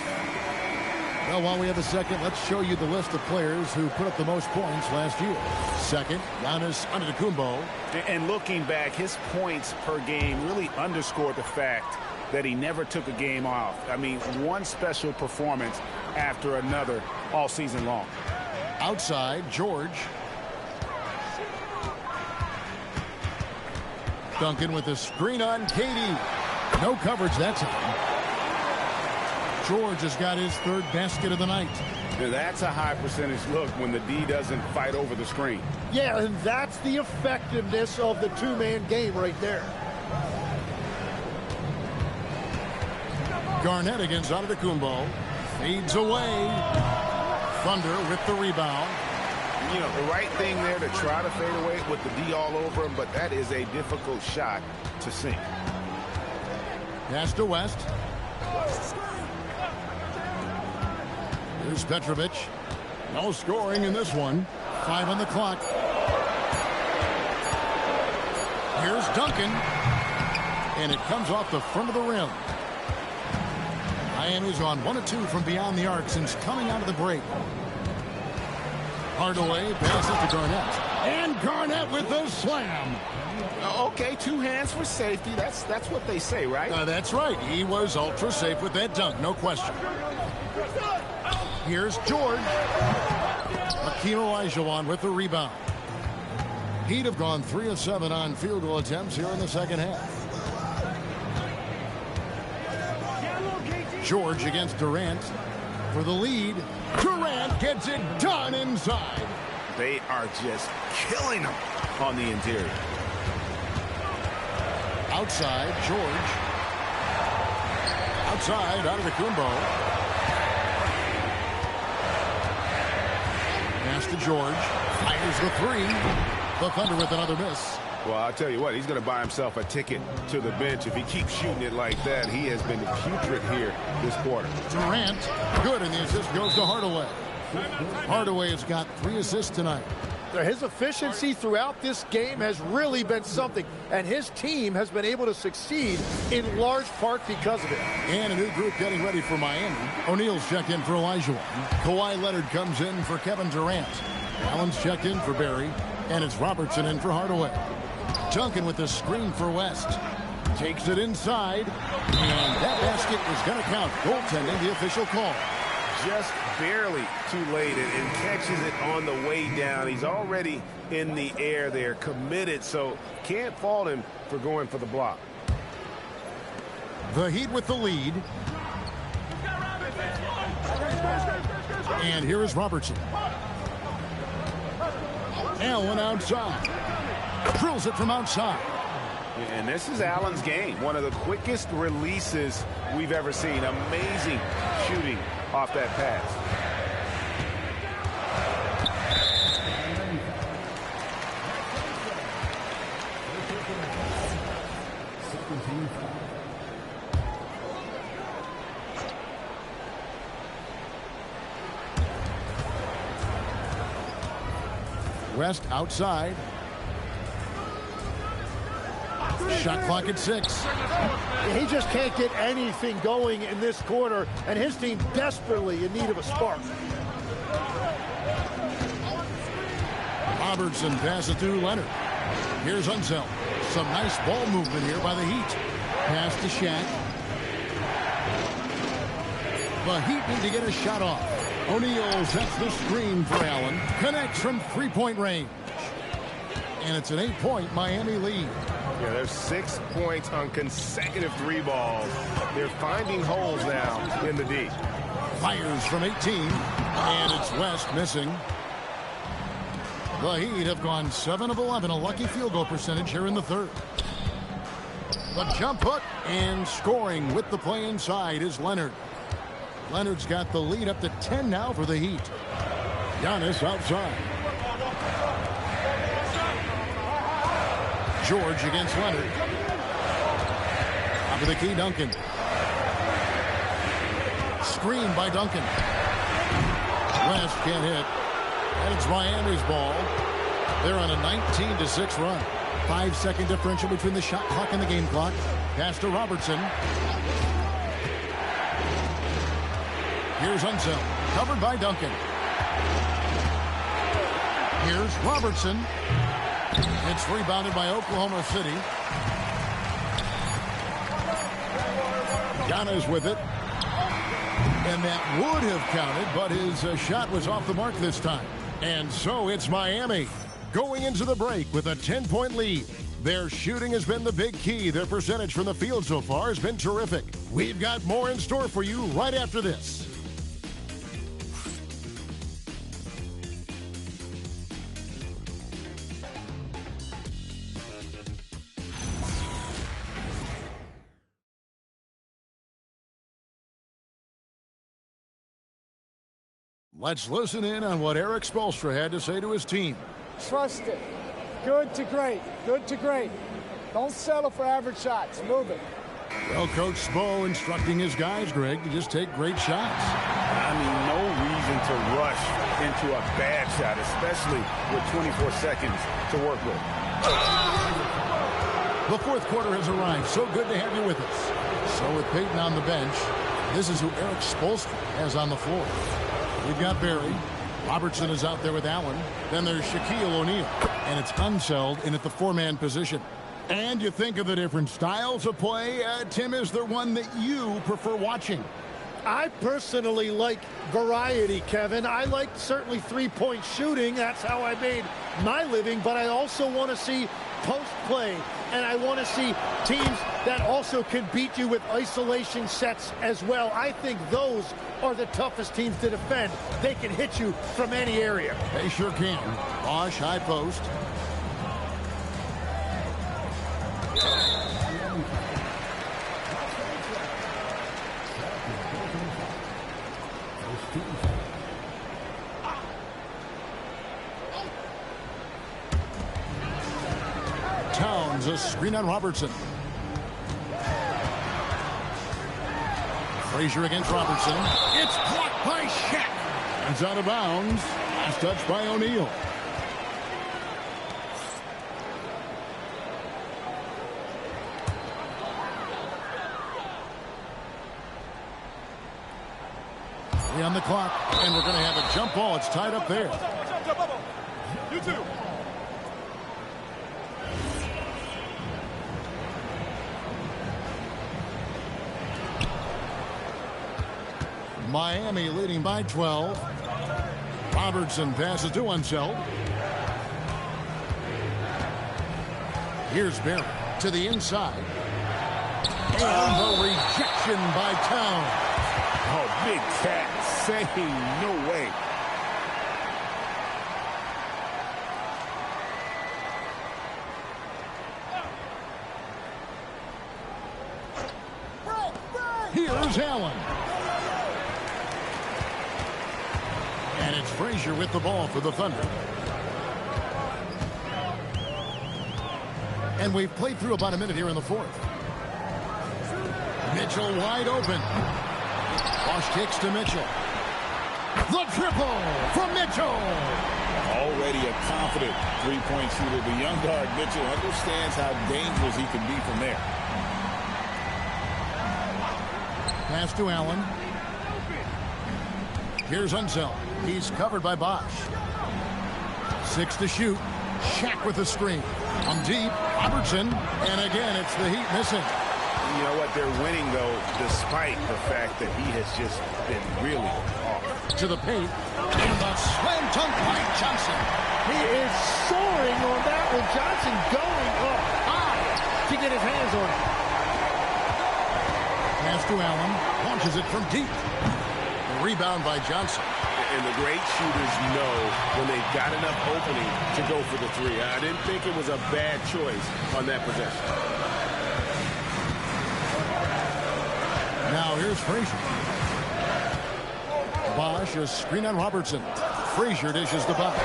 Well, while we have a second, let's show you the list of players who put up the most points last year. Second, Giannis Antetokounmpo. And looking back, his points per game really underscored the fact that he never took a game off. I mean, one special performance after another all season long. Outside, George. Duncan with the screen on Katie. No coverage that time. George has got his third basket of the night. Now that's a high percentage look when the D doesn't fight over the screen. Yeah, and that's the effectiveness of the two-man game right there. Garnett against Antetokounmpo. Fades away. Thunder with the rebound. You know, the right thing there to try to fade away with the D all over him, but that is a difficult shot to sink. Pass to West. Here's Petrovic. No scoring in this one. 5 on the clock. Here's Duncan. And it comes off the front of the rim. Miami's on 1 of 2 from beyond the arc since coming out of the break. Hardaway passes to Garnett. And Garnett with the slam. Okay, 2 hands for safety. That's what they say, right? That's right. He was ultra safe with that dunk, no question. Here's George. Hakeem Olajuwon with the rebound. Heat have gone 3 of 7 on field goal attempts here in the second half. George against Durant for the lead. Durant gets it done inside. They are just killing him on the interior. Outside, George. Outside, Antetokounmpo. Pass to George. Fires the 3. The Thunder with another miss. Well, I'll tell you what, he's going to buy himself a ticket to the bench. If he keeps shooting it like that, he has been putrid here this quarter. Durant, good, and the assist goes to Hardaway. Hardaway has got 3 assists tonight. His efficiency throughout this game has really been something, and his team has been able to succeed in large part because of it. And a new group getting ready for Miami. O'Neal's checked in for Olajuwon. Kawhi Leonard comes in for Kevin Durant. Allen's checked in for Barry, and it's Robertson in for Hardaway. Duncan with the screen for West. Takes it inside, and that basket is going to count. Goaltending, the official call. Just barely too late and catches it on the way down. He's already in the air there, committed, so can't fault him for going for the block. The Heat with the lead. And here is Robertson. Allen outside. Drills it from outside. And this is Allen's game. One of the quickest releases we've ever seen. Amazing shooting off that pass. West outside. Shot clock at 6. He just can't get anything going in this quarter, and his team desperately in need of a spark. Robertson passes to Leonard. Here's Unseld. Some nice ball movement here by the Heat. Pass to Shaq. The Heat need to get a shot off. O'Neal sets the screen for Allen. Connects from 3-point range. And it's an 8-point Miami lead. Yeah, there's 6 points on consecutive 3 balls. They're finding holes now in the D. Fires from 18. And it's West missing. The Heat have gone 7 of 11, a lucky field goal percentage here in the third. The jump hook and scoring with the play inside is Leonard. Leonard's got the lead up to 10 now for the Heat. Giannis outside. George against Leonard. Top of the key, Duncan. Screen by Duncan. West can't hit. And it's Miami's ball. They're on a 19-6 run. 5-second differential between the shot clock and the game clock. Pass to Robertson. Here's Unseld. covered by Duncan. Here's Robertson. It's rebounded by Oklahoma City. Giannis with it. And that would have counted, but his shot was off the mark this time. And so it's Miami going into the break with a 10-point lead. Their shooting has been the big key. Their percentage from the field so far has been terrific. We've got more in store for you right after this. Let's listen in on what Eric Spoelstra had to say to his team. Trust it. Good to great. Good to great. Don't settle for average shots. Move it. Well, Coach Spo instructing his guys, Greg, to just take great shots. I mean, no reason to rush into a bad shot, especially with 24 seconds to work with. The fourth quarter has arrived. So good to have you with us. So with Peyton on the bench, this is who Eric Spoelstra has on the floor. We've got Barry. Robertson is out there with Allen. Then there's Shaquille O'Neal. And it's Unseld in at the four-man position. And you think of the different styles of play. Tim, is there one that you prefer watching? I personally like variety, Kevin. I like certainly three-point shooting. That's how I made my living. But I also want to see post play. And I want to see teams that also can beat you with isolation sets as well. I think those are the toughest teams to defend. They can hit you from any area. They sure can. Bosch, high post. Towns, a screen on Robertson. Frazier against Robertson. It's blocked by Shaq. It's out of bounds. Last touch by O'Neal. On the clock, and we're going to have a jump ball. It's tied up there. You too. Miami leading by 12. Robertson passes to Unseld. Here's Barry to the inside. And the rejection by Towns. Oh, big cat saying no way. Here's Allen. And it's Frazier with the ball for the Thunder. And we've played through about a minute here in the fourth. Mitchell wide open. Bosch kicks to Mitchell. The triple from Mitchell. Already a confident three-point shooter. The young guard, Mitchell, understands how dangerous he can be from there. Pass to Allen. Here's Unseld. He's covered by Bosch. 6 to shoot. Shaq with the screen. On deep. Robertson. And again, it's the Heat missing. You know what? They're winning, though, despite the fact that he has just been really off. To the paint. And the slam dunk by Johnson. He is soaring on that one. Johnson going up high to get his hands on it. Pass to Allen. Launches it from deep. The rebound by Johnson. And the great shooters know when they've got enough opening to go for the three. I didn't think it was a bad choice on that possession. Now here's Frazier. Bosch, a screen on Robertson. Frazier dishes the bucket.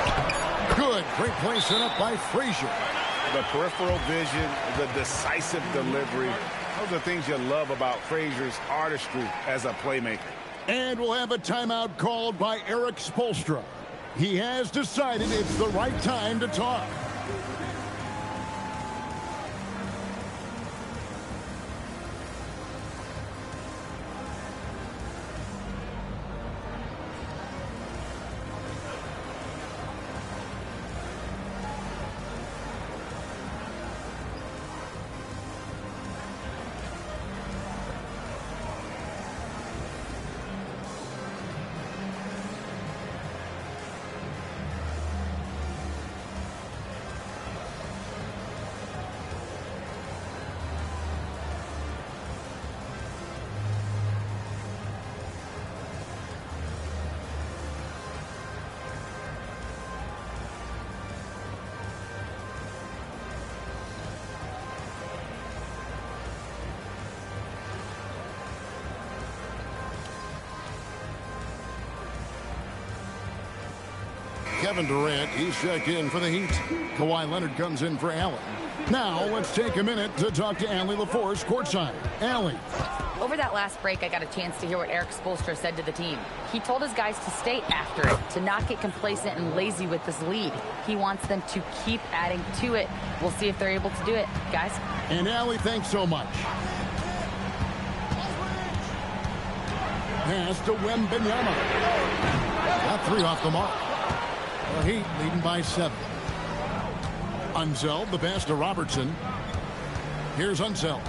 Good. Great play set up by Frazier. The peripheral vision, the decisive delivery. Those are things you love about Frazier's artistry as a playmaker. And we'll have a timeout called by Eric Spoelstra. He has decided it's the right time to talk. Kevin Durant. He's checked in for the Heat. Kawhi Leonard comes in for Allen. Now let's take a minute to talk to Allie LaForce courtside. Allie. Over that last break, I got a chance to hear what Eric Spoelstra said to the team. He told his guys to stay after it, to not get complacent and lazy with this lead. He wants them to keep adding to it. We'll see if they're able to do it, guys. And Allie, thanks so much. Pass to Wembanyama. Got 3 off the mark. The Heat leading by 7. Unseld, the pass to Robertson. Here's Unseld.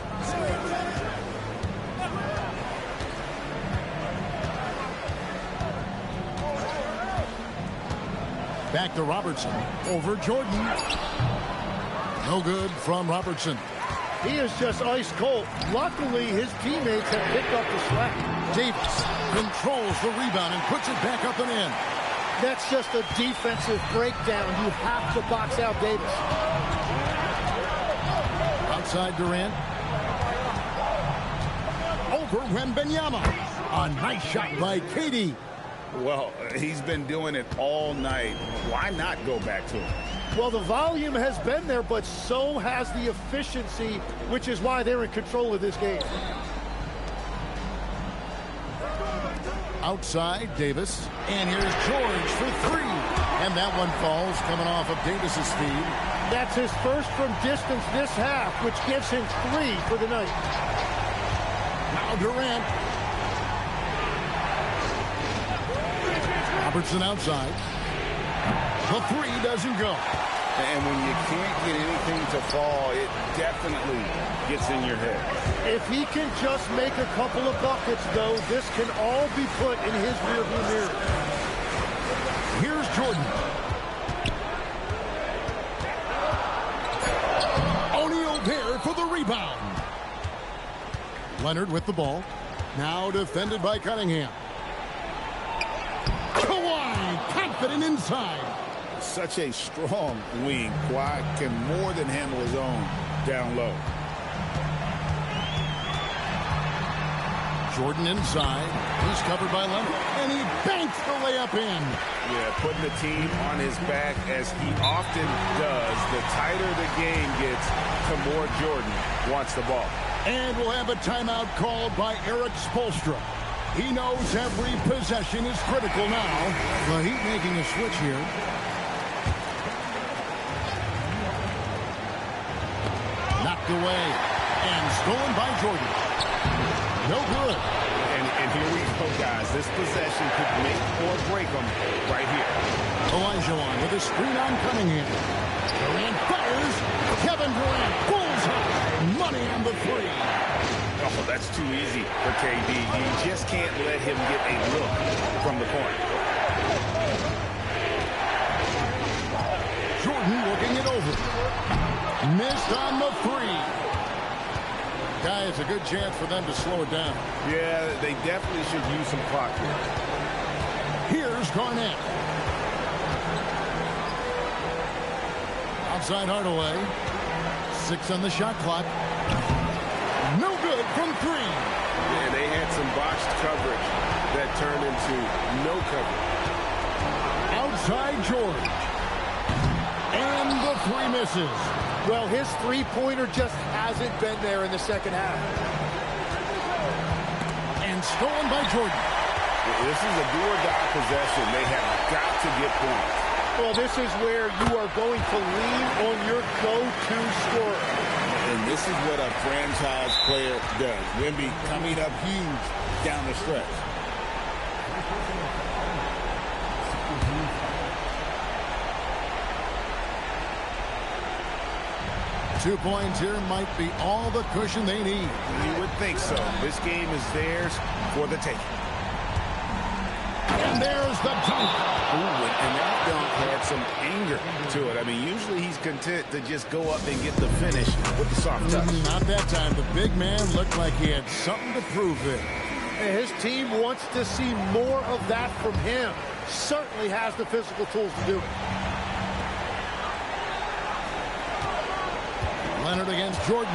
Back to Robertson. Over Jordan. No good from Robertson. He is just ice cold. Luckily, his teammates have picked up the slack. Davis controls the rebound and puts it back up and in. That's just a defensive breakdown. You have to box out Davis. Outside Durant. Over Wembanyama. A nice shot by Katie. Well, he's been doing it all night. Why not go back to him? Well, the volume has been there, but so has the efficiency, which is why they're in control of this game. Outside, Davis. And here's George for 3. And that one falls coming off of Davis's feed. That's his first from distance this half, which gives him 3 for the night. Now Durant. Robertson outside. The 3 doesn't go. And when you can't get anything to fall, it definitely gets in your head. If he can just make a couple of buckets, though, this can all be put in his rearview mirror. Here's Jordan. O'Neal there for the rebound. Leonard with the ball. Now defended by Cunningham. Kawhi confident inside. Such a strong wing. Kawhi can more than handle his own down low. Jordan inside. He's covered by Leonard. And he banks the layup in. Yeah, putting the team on his back as he often does. The tighter the game gets, the more Jordan wants the ball. And we'll have a timeout called by Eric Spoelstra. He knows every possession is critical now. The Heat making a switch here. Knocked away and stolen by Jordan. No good. And here we go, guys. This possession could make or break them right here. Olajuwon with a screen on Cunningham. Durant fires. Kevin Durant pulls up. Money on the 3. Oh, that's too easy for KD. You just can't let him get a look from the corner. Jordan looking it over. Missed on the 3. Guy, it's a good chance for them to slow it down. Yeah, they definitely should use some clock here. Here's Garnett. Outside Hardaway. 6 on the shot clock. No good from 3. Yeah, they had some botched coverage that turned into no coverage. Outside George. And the 3 misses. Well, his three-pointer just hasn't been there in the second half. And stolen by Jordan. This is a do-or-die possession. They have got to get points. Well, this is where you are going to lean on your go-to scorer. And this is what a franchise player does. Wemby coming up huge down the stretch. Two points here might be all the cushion they need. You would think so. This game is theirs for the taking. And there's the dunk. Ooh, and that dunk had some anger to it. I mean, usually he's content to just go up and get the finish with the soft touch. Not that time. The big man looked like he had something to prove there. And his team wants to see more of that from him. Certainly has the physical tools to do it. Leonard against Jordan.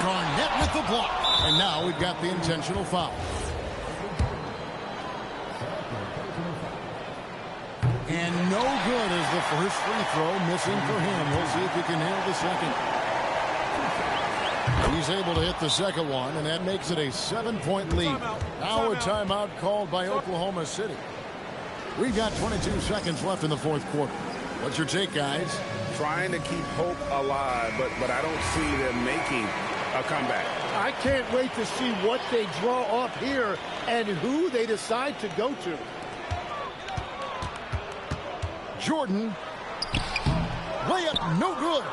Garnett with the block. And now we've got the intentional foul. And no good as the first free throw missing for him. We'll see if he can nail the second. He's able to hit the second one, and that makes it a 7-point lead. Now a timeout called by Oklahoma City. We've got 22 seconds left in the fourth quarter. What's your take, guys? Trying to keep hope alive, but I don't see them making a comeback. I can't wait to see what they draw up here and who they decide to go to. Jordan. Layup, no good.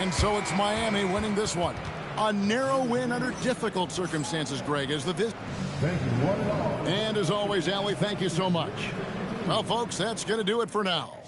And so it's Miami winning this one. A narrow win under difficult circumstances, Greg, as the visit. And as always, Allie, thank you so much. Well, folks, that's going to do it for now.